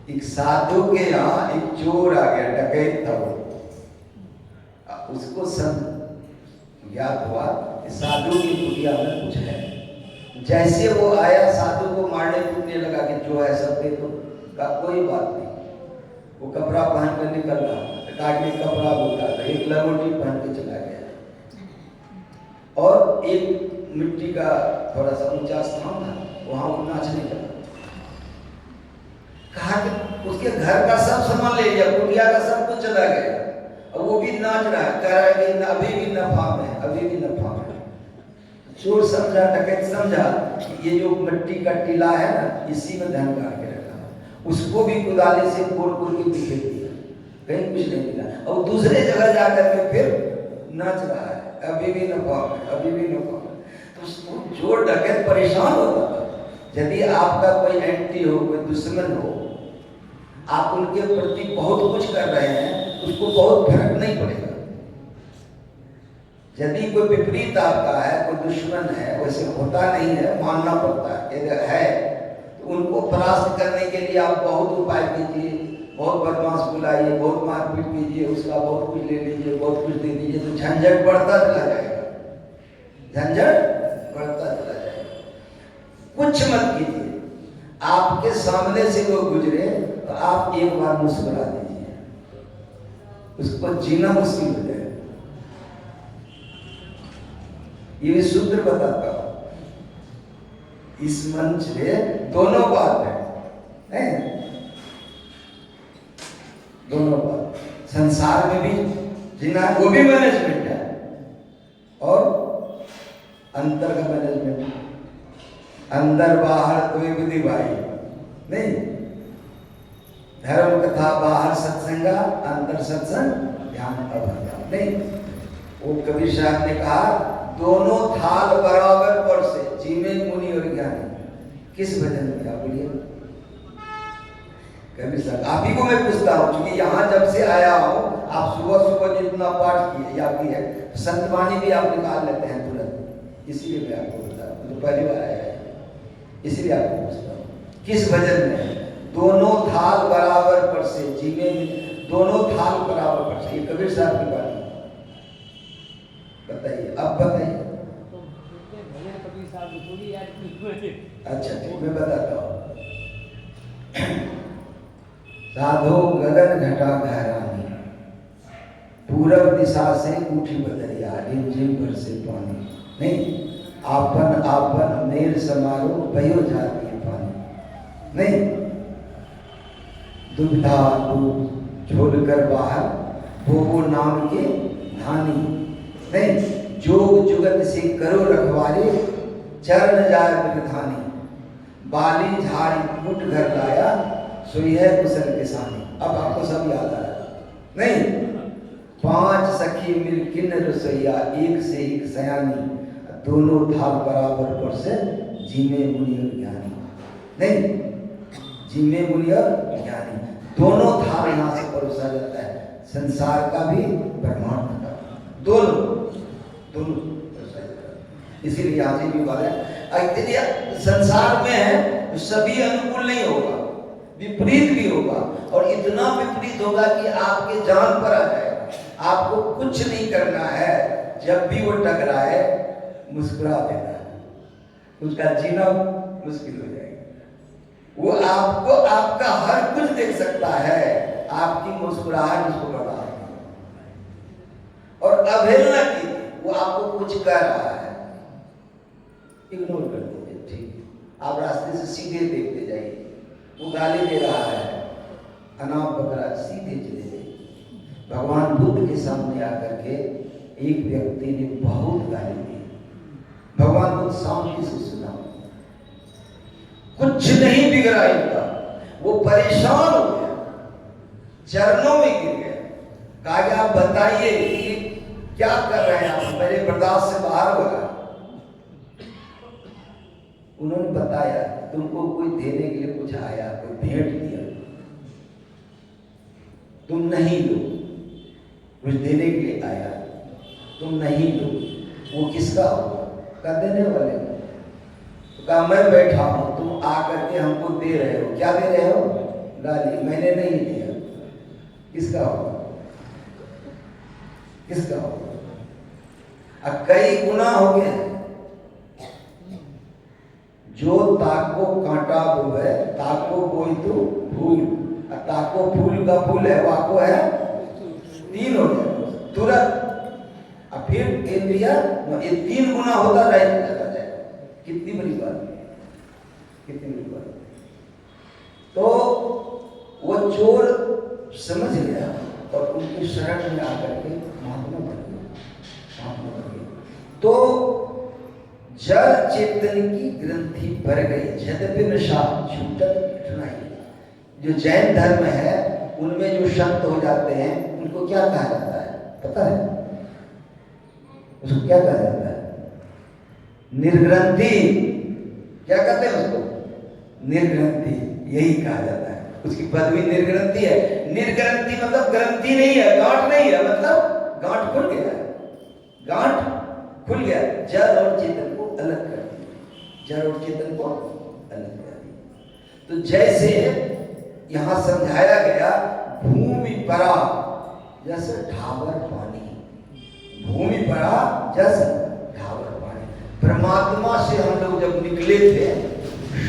एक साधु के यहाँ एक चोर आ गया, डकैत था वो। उसको याद हुआ कि साधु की कुटिया में कुछ है। जैसे वो आया साधु को मारने कूदने लगा कि जो है सब दे दो, का कोई बात नहीं। वो कपड़ा पहन कर निकल रहा, काटने कपड़ा बोलता था, एक लंगोटी पहन के चला गया और एक मिट्टी का थोड़ा सा ऊंचा स्थान था, वहां वो नाचने लगा। कहा कि उसके घर का सब सामान ले लिया, कुटिया का सब कुछ चला गया और वो भी नाच रहा है, कह रहा है कि अभी भी नफा में, अभी भी नफा में। चोर समझा, डकैत समझा कि ये जो मिट्टी का टीला है ना, इसी में धन काट के रखा। उसको भी कुदाली से कोड़ कोड़ के बिखेर दिया, कहीं कुछ नहीं मिला। और दूसरे जगह जाकर के फिर नाच रहा है, अभी भी नफा में, अभी भी नफा में। तो उसको चोर डकैत परेशान होता था। यदि आपका कोई एंटी हो, कोई दुश्मन हो, आप उनके प्रति बहुत कुछ कर रहे हैं, उसको बहुत फर्क नहीं पड़ेगा। यदि कोई विपरीत आपका है, कोई दुश्मन है, वैसे होता नहीं है, मानना पड़ता है। यदि है तो उनको परास्त करने के लिए आप बहुत उपाय कीजिए, बहुत बदमाश बुलाइए, बहुत मारपीट कीजिए, उसका बहुत कुछ ले लीजिए, बहुत कुछ दे दीजिए, तो झंझट बढ़ता चला जाएगा, झंझट बढ़ता चला जाएगा। कुछ मत कीजिए, आपके सामने से वो गुजरे तो आप एक बार मुस्कुरा दीजिए, उसको जीना मुश्किल हो जाएगा। ये भी सूत्र बताता हूं। इस मंच पे दोनों बात है, दोनों बात। संसार में भी जीना, वो भी मैनेजमेंट है, और अंतर का मैनेजमेंट, अंदर बाहर कोई विधि भाई नहीं। धर्म कथा बाहर सत्संगा, अंदर सत्संग ध्यान अभंगा नहीं। वो कबीर साहब ने कहा, दोनों थाल बराबर पर से जीवे मुनि और ज्ञानी। किस भजन में आप बोलिए? कबीर साहब। आप ही को मैं पूछता हूं, क्योंकि यहां जब से आया हूं, आप सुबह सुबह जितना पाठ किए या की है, संतवाणी भी आप निकाल लेते हैं तुरंत। इसीलिए मैं आपको बता रहा हूं, तो पहली बार आया है, इसीलिए आपको पूछता हूं किस भजन में? दोनों थाल बराबर पर से जीवे, दोनों थाल बराबर पर से। ये कबीर साहब की बात है। बताइए, अब बताइए। अच्छा ठीक, मैं बताता हूँ। साधो गगन घटा गहरानी, पूरब दिशा से उठी बदरिया, रिमझिम बरसे पानी। नहीं, आपन आपन मेल समारोह बयो जाती है पानी। नहीं, दुविधा दूध झोलकर बाहर, वो नाम के धानी। नहीं, जोग जुगत से करो रखवारे, चरण जाय बिरधानी। बाली झाड़ी कुट घर लाया, सोई है कुशल किसानी। अब आपको सब याद आ रहा नहीं? 5 सखी मिल किन्न रसोईया, एक से एक सयानी। दोनों थाल बराबर पर से जीमे मुनि और ज्ञानी। नहीं, जीमे मुनि और ज्ञानी, दोनों थाल यहां से परोसा जाता है, संसार का भी ब्रह्मांड का, दोनों परोसा जाता है। इसीलिए यहां से भी बात है, संसार में है तो सभी अनुकूल नहीं होगा, विपरीत भी होगा, और इतना विपरीत होगा कि आपके जान पर आ जाएगा। आपको कुछ नहीं करना है, जब भी वो टकराए मुस्कुरा देना है, उसका जीना मुश्किल हो जाएगा। वो आपको आपका हर कुछ देख सकता है, आपकी मुस्कुराहट उसको बढ़ा और अवहेलना की, वो आपको कुछ कर रहा है, इग्नोर कर दीजिए, ठीक। आप रास्ते से सीधे देखते जाइए, वो गाली दे रहा है, अनाप बकरा, सीधे चले जाइए। भगवान बुद्ध के सामने आकर के एक व्यक्ति ने बहुत गाली दी। भगवान को शांति से सुना, कुछ नहीं बिगड़ा इनका। वो परेशान हो गया, चरणों में गिर गया, कहा कि आप बताइए कि क्या कर रहे हैं आप, मेरे बर्दाश्त से बाहर हो गया। उन्होंने बताया, तुमको कोई देने के लिए कुछ आया, कोई भेंट दिया, तुम नहीं लो, कुछ देने के लिए आया, तुम नहीं लो, वो किसका होगा? का देने वाले। तो कहा मैं बैठा हूं, तुम आकर के हमको दे रहे हो, क्या दे रहे हो? गाली। मैंने नहीं दिया, किसका होगा? किसका होगा? अब कई गुना हो गए। जो ताको कांटा बोए, ताको बोई तो फूल, ताको फूल का फूल है, वाको है तीन हो गया तुरंत। अब फिर इंद्रिया ये 3 गुना होता रहे जाए। कितनी बड़ी बात है, कितनी बड़ी बात। तो वो चोर समझ गया और उनके शरण में आकर के महात्मा बन गया। तो जड़ चेतन की ग्रंथि भर गई, यद्यपि नशा छूटत कठिनाई। जो जैन धर्म है उनमें जो संत हो जाते हैं उनको क्या कहा जाता है पता है? उसको क्या कहा जाता है? निर्ग्रंथि। क्या कहते हैं उसको? निर्ग्रंथि, यही कहा जाता है। उसकी पदवी निर्ग्रंथि है। निर्ग्रंथि मतलब ग्रंथि नहीं है, गांठ नहीं है, मतलब गांठ खुल गया, गांठ खुल गया। जड़ और चेतन को अलग कर दिया, जड़ और चेतन को अलग कर दिया। तो जैसे यहां समझाया गया, भूमि परा जैसे ढाबर पानी, भूमि परा जैसे ढाबर पानी। परमात्मा से हम लोग जब निकले थे,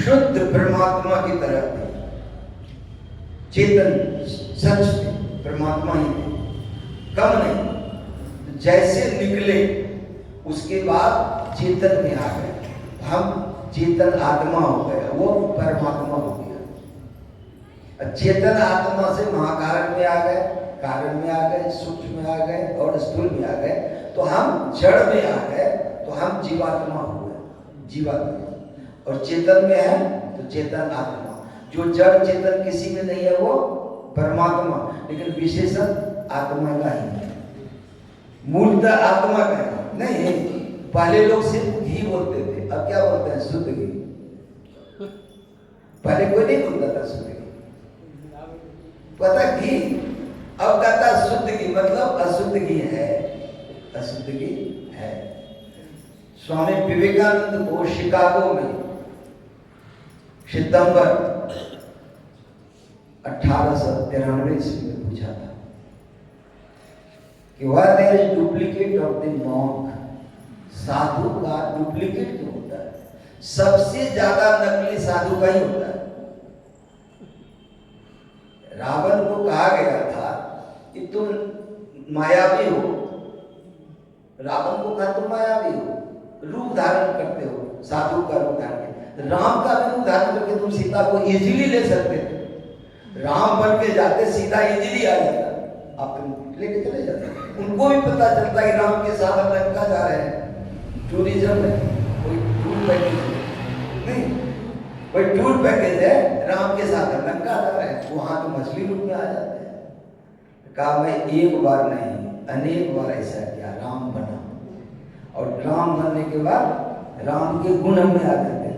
शुद्ध परमात्मा की तरफ थे, चेतन सच थे, परमात्मा ही थे, कम नहीं। तो जैसे निकले उसके बाद चेतन में आ गए, हम चेतन आत्मा हो गए, वो परमात्मा हो गया। चेतन आत्मा से महाकारण में आ गए, कारण में आ गए, सूक्ष्म में आ गए और स्थूल में आ गए। तो हम जड़ में आ गए, तो हम जीवात्मा हो गए, जीवात्मा। और चेतन में है तो चेतन आत्मा। जो जड़ चेतन किसी में नहीं है वो परमात्मा, लेकिन विशेषण आत्मा का ही है, मूलतः आत्मा का है। नहीं, पहले लोग सिर्फ घी बोलते थे, अब क्या बोलते हैं? शुद्ध घी। पहले कोई नहीं बोलता था शुद्ध घी, पता घी, अब कहता शुद्ध घी, मतलब अशुद्ध घी है, अशुद्ध घी है। स्वामी विवेकानंद को शिकागो में सितंबर 1893 ईस्वी में पूछा था कि what there is duplicate of the monk, साधु का डुप्लीकेट क्यों होता है? सबसे ज्यादा नकली साधु का ही होता है। रावण को कहा गया था कि तुम मायावी हो, रावण को कहा तुम मायावी हो, रूप धारण करते हो, साधु का रूप धारण करते। राम का भी रूप धारण करके तुम सीता को इजीली ले सकते थे। राम बन के जाते, सीता इजीली आ जाता, आप लेके चले जाते। उनको भी पता चलता कि राम के साथ हम लंका जा रहे हैं। टूरिज्म है, कोई टूर पैकेज नहीं, कोई टूर पैकेज है, राम के साथ हम लंका जा रहे हैं, वहां तो मछली रूप में आ जाते हैं। कहा मैं एक बार नहीं अनेक बार ऐसा किया, राम बना, और राम बनने के बाद राम के गुण में आ जाते हैं।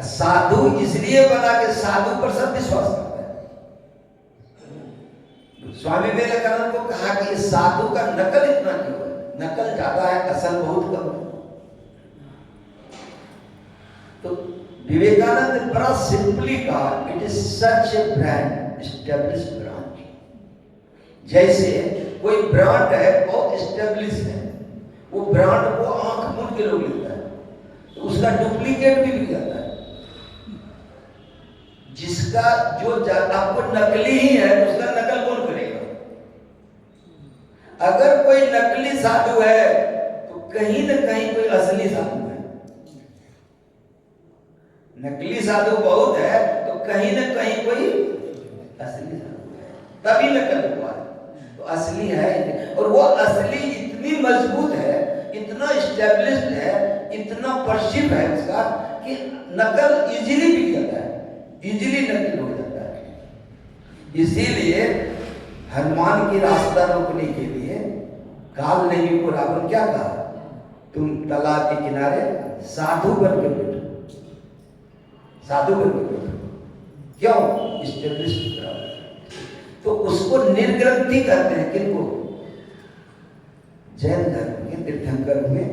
साधु इसलिए बना के साधु पर सब विश्वास करते हैं। स्वामी विवेकानंद को कहा कि इस साधु का नकल इतना क्यों है? नकल ज्यादा है, असल बहुत कम है। तो विवेकानंद ने बड़ा सिंपली कहा, it is such A brand established brand. जैसे कोई ब्रांड है बहुत एस्टेब्लिश है, वो ब्रांड को आंख मूंद के लोग लेता है, तो उसका डुप्लीकेट भी मिल जाता है। जिसका जो आपको नकली ही है, उसका नकल कौन करेगा? अगर कोई नकली साधु है तो कहीं न कहीं कोई असली साधु है। नकली साधु बहुत है तो कहीं न कहीं कोई असली साधु है, तभी नकल हुआ है। तो असली है, और वो असली इतनी मजबूत है, इतना स्टेब्लिश्ड है, इतना परसिव है उसका कि नकल इजीली बिक जाता है, इजीली नकल हो जाता है। इसीलिए हनुमान की रास्ता रोकने के लिए काल नेमी को रावण क्या कहा, तुम तालाब के किनारे साधु बन के बैठो, साधु बन के बैठो। क्यों? स्टेब्लिश्ड करा। तो उसको निर्ग्रंथि करते हैं। किनको? जैन धर्म के तीर्थंकर हुए।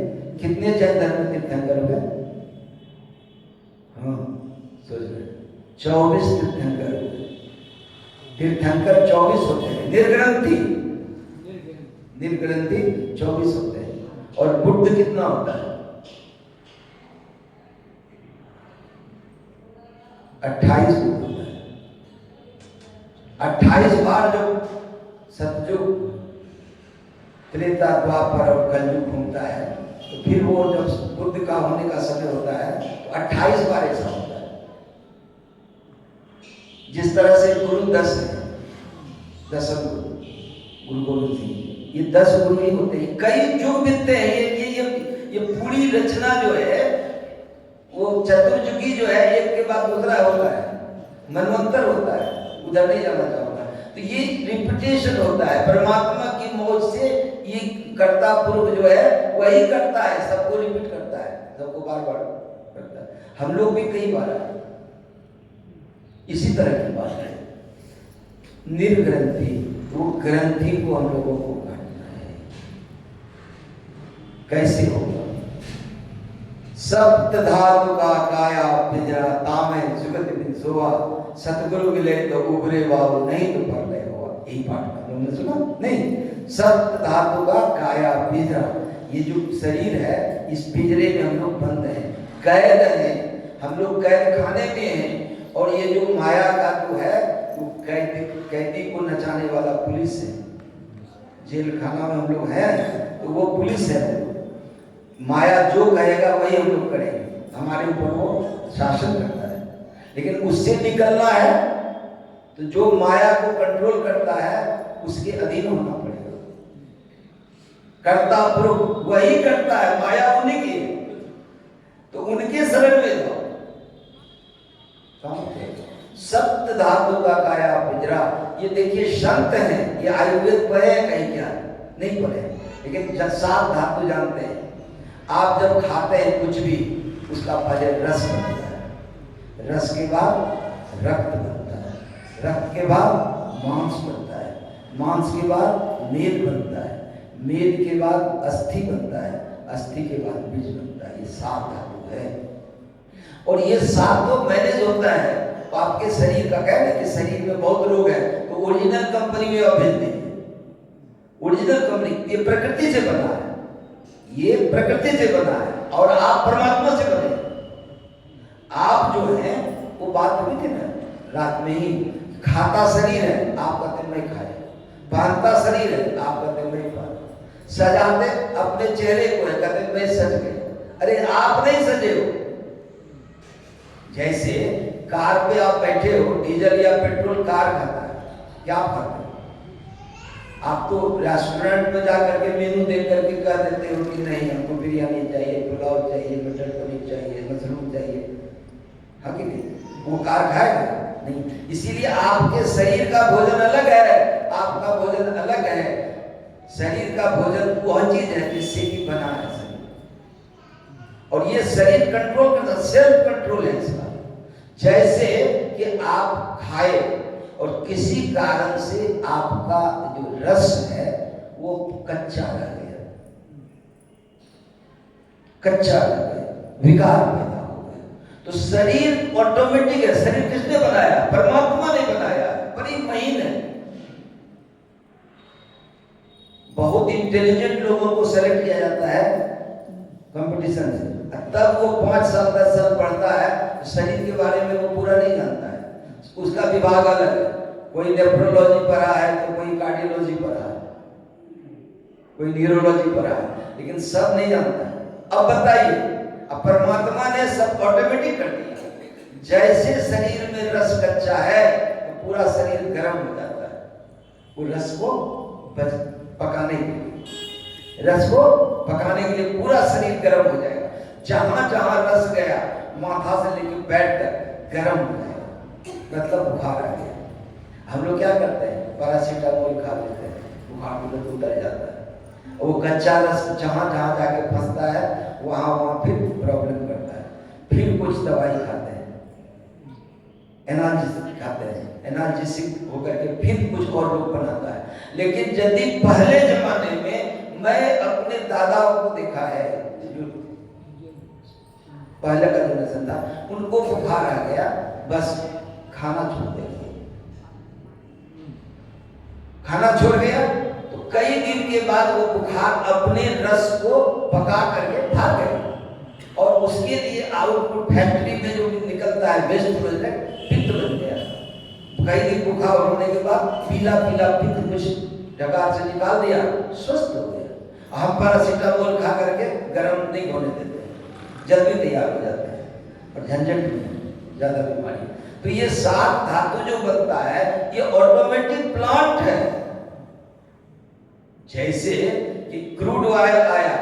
कितने जैन धर्म के तीर्थंकर हुए? हाँ, सोच रहे 24 तीर्थंकर हुए। तीर्थंकर 24 होते हैं, निर्ग्रंथि 24 होते हैं। और बुद्ध कितना होता है? 28 बुद्ध होता है। 28 बार जब सतयुग, त्रेता, द्वापर और कलयुग घूमता है, तो फिर वो जब बुद्ध का होने का समय होता है तो 28 बार ऐसा होता है। जिस तरह से गुरु 10 है, 10 गुरु गोविंद सिंह, ये 10 गुरु ही होते हैं। कई युग बीतते हैं। ये पूरी रचना जो है वो चतुर्युगी जो है, एक के बाद दूसरा होता है, मनवंतर होता है, उधर नहीं जाना चाहूंगा। तो ये रिपीटेशन होता है। परमात्मा की मौज से ये कर्ता पुरुष जो है वही करता है, सबको रिपीट करता है, सबको बार बार करता है। हम लोग भी कई बार इसी तरह की बात है। निर्ग्रंथि, वो ग्रंथि को हम लोगों को काटना है। कैसे होगा? सप्त धातु का काया पिंजरा तामे जुगत बिन सोवा, सतगुरु मिले तो उभरे बाबू, नहीं तो पर ले हुआ। यही पाठ का तुमने सुना नहीं? सप्त धातु का काया पिंजरा, ये जो शरीर है इस पिंजरे में हम लोग बंद हैं, कैद हैं। हम लोग कैद खाने में हैं। और ये जो माया का जो है वो कैदी को नचाने वाला पुलिस है। जेल खाना में हम लोग हैं तो वो पुलिस है। माया जो कहेगा वही हम लोग करेंगे, हमारे ऊपर वो शासन करता है। लेकिन उससे निकलना है तो जो माया को कंट्रोल करता है उसके अधीन होना पड़ेगा। कर्ता पुरुष वही करता है, माया उन्हीं की, तो उनके शरण में जाओ। सप्त धातु का काया पिंजरा, ये देखिए संत हैं, ये आयुर्वेद पढ़े हैं कहीं क्या? नहीं पढ़े, लेकिन 7 धातु जानते हैं। आप जब खाते हैं कुछ भी, उसका पहले रस बनता है, रस के बाद रक्त बनता है, रक्त के बाद मांस बनता है, मांस के बाद मेद बनता है, मेद के बाद अस्थि बनता है, अस्थि के बाद बीज बनता है। ये 7 धातु है। और ये 7 तो मैनेज होता है। तो आपके शरीर का कहना है कि शरीर में बहुत रोग है, तो ओरिजिनल कंपनी में आप भेज देंगे। ओरिजिनल कंपनी, ये प्रकृति से बना है, ये प्रकृति से बना है, और आप परमात्मा से बने। आप जो है वो बात हुई थी ना रात में ही, खाता शरीर है, आप कहते मैं खाए, पहनता शरीर है, आप कहते मैं पहन, सजाते अपने चेहरे को है, कहते मैं सज गए। अरे आप नहीं सजे हो। जैसे कार पे आप बैठे हो, डीजल या पेट्रोल कार खाता है, क्या खाते हो? आप तो रेस्टोरेंट में जाकर के मेनू देख करके कह देते हो कि नहीं हमको बिरयानी चाहिए, पुलाव चाहिए, मटर पनीर चाहिए, मशरूम चाहिए। हाँ कि नहीं? वो कार खाएगा नहीं। इसीलिए आपके शरीर का भोजन अलग है, आपका भोजन अलग है। शरीर का भोजन वह चीज है जिससे कि बना है शरीर, और ये शरीर कंट्रोल करता, सेल्फ कंट्रोल है इसका। जैसे कि आप खाए और किसी कारण से आपका जो रस है वो कच्चा रह गया, कच्चा रह गया, विकार पैदा हो गया, तो शरीर ऑटोमेटिक है। शरीर किसने बनाया? परमात्मा ने बनाया। बड़ी महीन है। बहुत इंटेलिजेंट लोगों को सेलेक्ट किया जाता है कंपटीशन से, तब वो 5 साल 10 साल पढ़ता है, शरीर के बारे में वो पूरा नहीं जानता है, उसका विभाग अलग है। कोई नेफ्रोलॉजी पढ़ा है तो कोई कार्डियोलॉजी पढ़ा है, कोई न्यूरोलॉजी पढ़ा है, लेकिन सब नहीं जानता है। अब बताइए, अब परमात्मा ने सब ऑटोमेटिक कर दिया। जैसे शरीर में रस कच्चा है तो पूरा शरीर गर्म हो जाता है, वो रस को पकाने के लिए, रस को पकाने के लिए पूरा शरीर गर्म हो जाएगा। जहां जहां रस गया माथा से लेकर पैर तक गर्म हो जाएगा, मतलब बुखार आ गया। हम लोग क्या करते हैं, पैरासीटामोल खा लेते हैं, बुखार तुरंत उतर जाता है। वो कच्चा रस जहां जहां जाके फंसता है वहां वहां फिर प्रॉब्लम करता है। फिर कुछ दवाई खाते हैं, एनाल्जेसिक खाते हैं, एनाल्जेसिक होकर के फिर कुछ और रोग बनाता है। लेकिन यदि पहले जमाने में मैं अपने दादाओं को देखा है, जो पहले का जनरेशन था, उनको बुखार आ गया बस खाना छोड़ दिया, खाना छोड़ गया तो कई दिन के बाद वो बुखार अपने रस को पका करके भाग गया और उसके लिए आउटपुट फैक्ट्री में जो निकलता है वेस्ट प्रोडक्ट पित्त बन गया। कई दिन बुखार होने के बाद पीला पीला पित्त कुछ डकार से निकाल दिया, स्वस्थ हो गया। हम पैरासीटामोल खा करके गर्म नहीं होने देते, जल्दी तैयार हो जाते हैं और झंझट में ज्यादा बीमारी। तो ये सात धातु जो बनता है ये ऑटोमेटिक प्लांट है। जैसे कि क्रूड ऑयल आया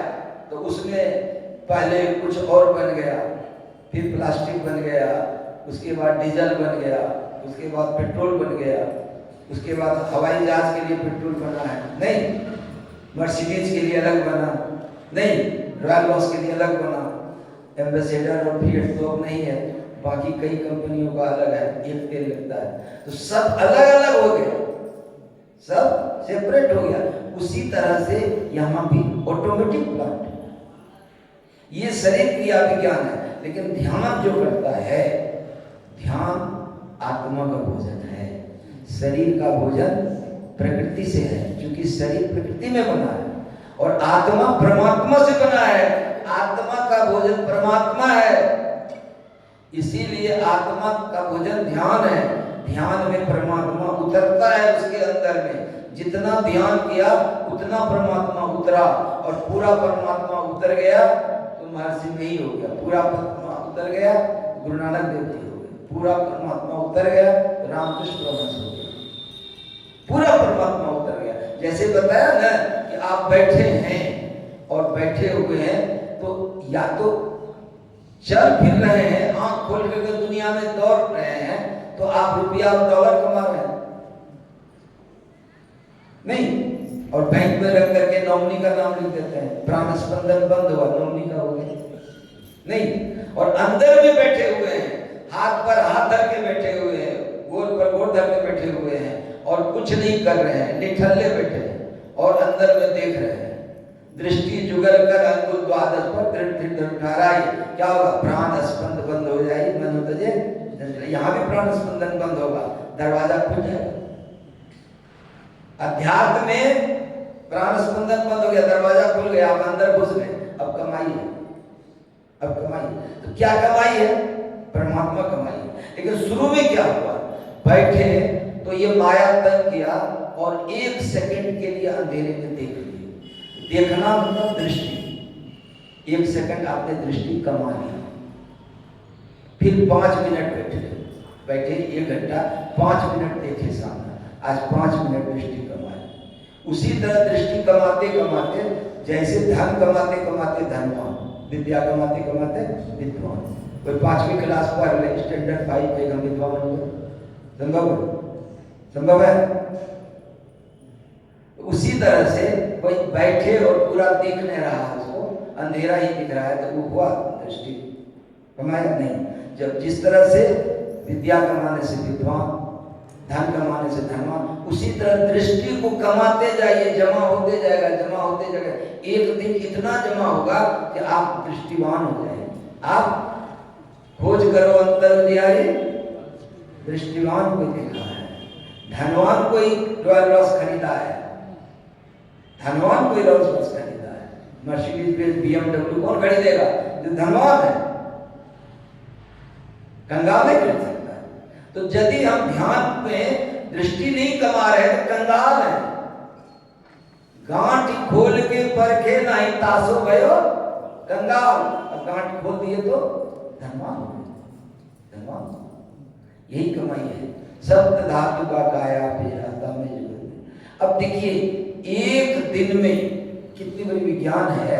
तो उसमें पहले कुछ और बन गया, फिर प्लास्टिक बन गया, उसके बाद डीजल बन गया, उसके बाद पेट्रोल बन गया, उसके बाद हवाई जहाज के लिए पेट्रोल बना है नहीं, मर्सिडीज के लिए अलग बना नहीं, रॉयल रॉस के लिए अलग बना, एम्बेसडर और फिएट तो अब नहीं है, बाकी कई कंपनियों का अलग है, एक तेल लगता है। तो सब अलग अलग हो गया, सब सेपरेट हो गया। उसी तरह से यहाँ भी ऑटोमेटिक प्लांट, ये शरीर क्रिया विज्ञान है। लेकिन ध्यान जो करता है, ध्यान आत्मा का भोजन है, शरीर का भोजन प्रकृति से है, क्योंकि शरीर प्रकृति में बना है और आत्मा परमात्मा से बना है। आत्मा का भोजन परमात्मा है, इसीलिए आत्मा का भोजन ध्यान है। ध्यान में परमात्मा उतरता है उसके अंदर में, जितना ध्यान किया उतना परमात्मा उतरा और पूरा परमात्मा उतर गया तो महर्षि में ही हो गया। पूरा परमात्मा उतर गया गुरु नानक देव जी हो गए, पूरा परमात्मा उतर गया तो रामकृष्ण परमहंस हो गया, पूरा परमात्मा उतर गया। जैसे बताया ना कि आप बैठे हैं और बैठे हुए हैं तो या तो चल फिर रहे हैं, आंख खोल करके दुनिया में दौड़ रहे हैं, तो आप रुपया और डॉलर कमा रहे हैं नहीं, और बैंक में रख करके नॉमिनी का नाम लिख देते हैं, प्राण स्पंदन बंद हुआ, नॉमिनी का हो गया नहीं। और अंदर में बैठे हुए हैं, हाथ पर हाथ धर के बैठे हुए हैं, गोर पर गोर धर के बैठे हुए हैं और कुछ नहीं कर रहे हैं, निठल्ले बैठे हैं और अंदर में देख रहे हैं। दृष्टि जुगल कर अंगुल द्वादश पर दृढ़ ठहराई, क्या होगा, प्राण स्पंद बंद हो जाएगी, मन तजे, यहाँ भी प्राण स्पंदन बंद होगा, दरवाजा खुल जाएगा। अध्यात्म में प्राण स्पंदन बंद हो गया, दरवाजा खुल गया, आप अंदर घुस गए, अब कमाइए, अब कमाइए। तो क्या कमाई है, परमात्मा कमाई है। लेकिन शुरू में क्या हुआ, बैठे तो ये माया तंग किया और एक सेकंड के लिए अंधेरे में देख लिए। देखना मतलब दृष्टि, एक सेकंड आपने दृष्टि कमा लिया, फिर 5 मिनट बैठे 1 घंटा 5 मिनट देखे सामने, आज 5 मिनट दृष्टि कमाए। उसी तरह दृष्टि कमाते कमाते, जैसे धन कमाते कमाते धनवान, विद्या कमाते कमाते विद्वान। कोई 5वीं क्लास पढ़ ले, स्टैंडर्ड 5 पे हम विद्वान हो गए, संभव है, संभव है। उसी तरह से कोई बैठे और पूरा देख नहीं रहा, उसको अंधेरा ही दिख रहा है, तो वो हुआ दृष्टि कमाया नहीं। जब जिस तरह से विद्या कमाने से विद्वान, धन कमाने से धनवान, उसी तरह दृष्टि को कमाते जाइए, जमा होते जाएगा, जमा होते जाएगा। एक दिन इतना जमा होगा कि आप दृष्टिवान हो जाएंगे। आप खोज करो अंतर उजियारी, दृष्टिवान को देखा है, धनवान को ही रॉयल रॉस खरीदा है, धनवान को ही रॉयल रॉस खरीदा है। मर्सिडीज बेंज BMW कौन खरीदेगा, जो धनवान है, कंगाल नहीं खरीद सकता है। तो यदि हम ध्यान में दृष्टि नहीं कमा रहे तो कंगाल है। गांठ खोल के परखे नहीं तासो गयो कंगाल, और गांठ खोल दिए तो धनवान, धनवान। यही कमाई है, सप्त धातु का काया फिर रास्ता में। अब देखिए एक दिन में, कितनी बड़ी विज्ञान है,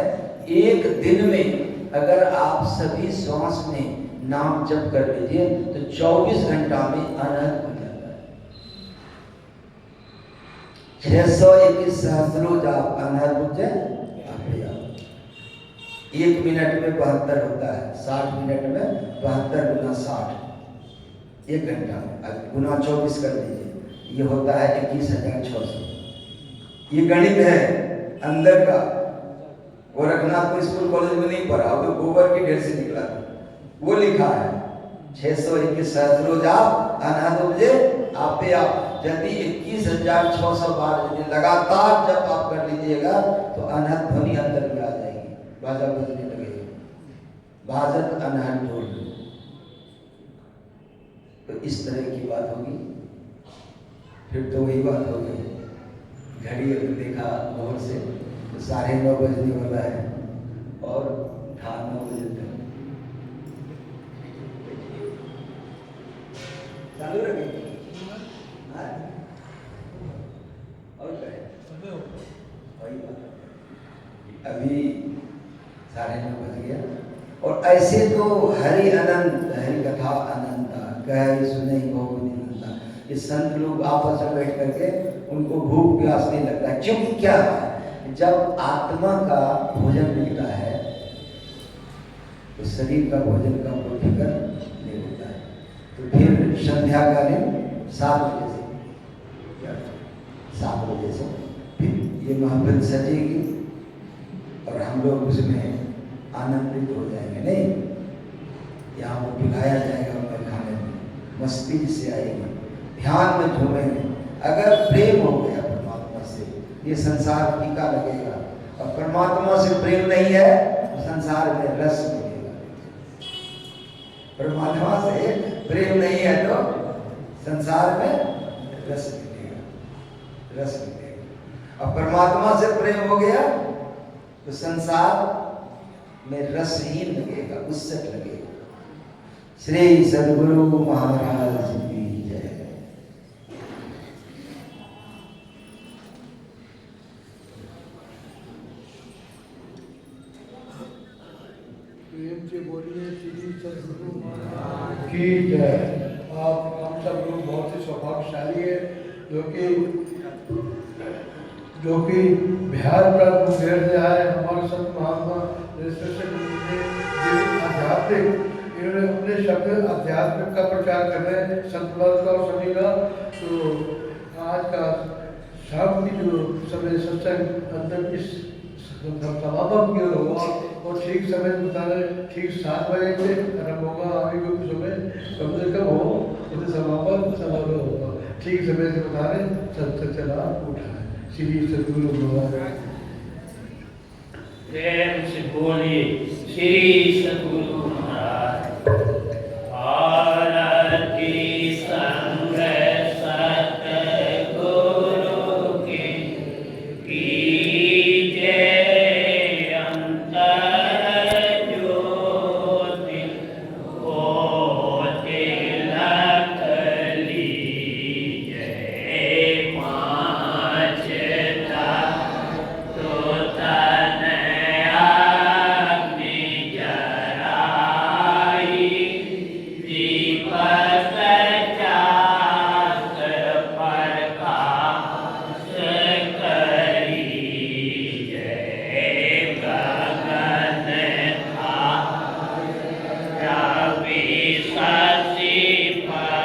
एक दिन में अगर आप सभी श्वास में नाम जप कर लीजिए तो 24 घंटा में अनंत हो जाता है। 621 सहस्रों जाप अनंत हो जाए। एक मिनट में 72 होता है, 60 मिनट में 72 गुना 60, एक घंटा में अब गुना 24 कर दीजिए, ये होता है 21,600। ये गणित है अंदर का। गोरखनाथ स्कूल कॉलेज में नहीं पढ़ा, वो तो गोबर की ढेर से निकला था, वो लिखा है 621 सहस्रों जाप अनहद उपजे आपे आप। यदि 21,600 बार यदि लगातार जब आप कर लीजिएगा तो अनहद ध्वनि अंदर में आ जाएगी, बाजा बजने लगेगा, बाजत अनहद ढोल। तो इस तरह की बात होगी। फिर तो वही बात हो गई, घड़ी अगर देखा भोर से तो 9:30 बजने वाला है और 9 बजे तक चालू रखेंगे। और वही बात, अभी 9:30 बज गया। और ऐसे तो हरि अनंत, हरि कथा अनंता, कह सुने भोग निरंता। ये संत लोग आपस में बैठ करके उनको भूख प्यास नहीं लगता है, क्योंकि क्या है, जब आत्मा का भोजन मिलता है तो शरीर का भोजन का कोई फिक्र नहीं होता है। तो फिर संध्याकालीन 7 बजे से 7 बजे से फिर ये महफिल सजेगी और हम लोग उसमें आनंदित हो जाएंगे। नहीं, यहाँ को पिलाया जाएगा, हमें खाने में मस्ती से आएगी, ध्यान में झूमेंगे। अगर प्रेम हो गया परमात्मा से, ये संसार फीका लगेगा, और परमात्मा से प्रेम नहीं है तो संसार में रस मिलेगा। परमात्मा से प्रेम नहीं है तो संसार में रस मिलेगा, रस मिलेगा। और परमात्मा से प्रेम हो गया तो संसार में रसहीन लगेगा, उत्सक लगेगा। श्री सद्गुरु महाराज की जय। प्रेम से बोलिए श्री सद्गुरु महाराज की जय। आप हम सब लोग बहुत ही सौभाग्यशाली है जो कि बिहार का मुंगेर जो है, हमारे संत महात्मा आध्यात्मिक, इन्होंने अपने शब्द आध्यात्मिक का प्रचार कर रहे हैं, संतवाद का और सभी का। तो आज का शाम की जो समय सत्संग अंदर इस समापन की ओर होगा और ठीक समय बता रहे, ठीक 7 बजे से आरम्भ होगा। आगे कुछ समय कम से कम हो, उसे समापन समारोह होगा, ठीक समय से बता रहे, सत्संग चला उठा है। श्री सद्गुरु महाराज प्रेम से बोलिए श्री सद्गुरु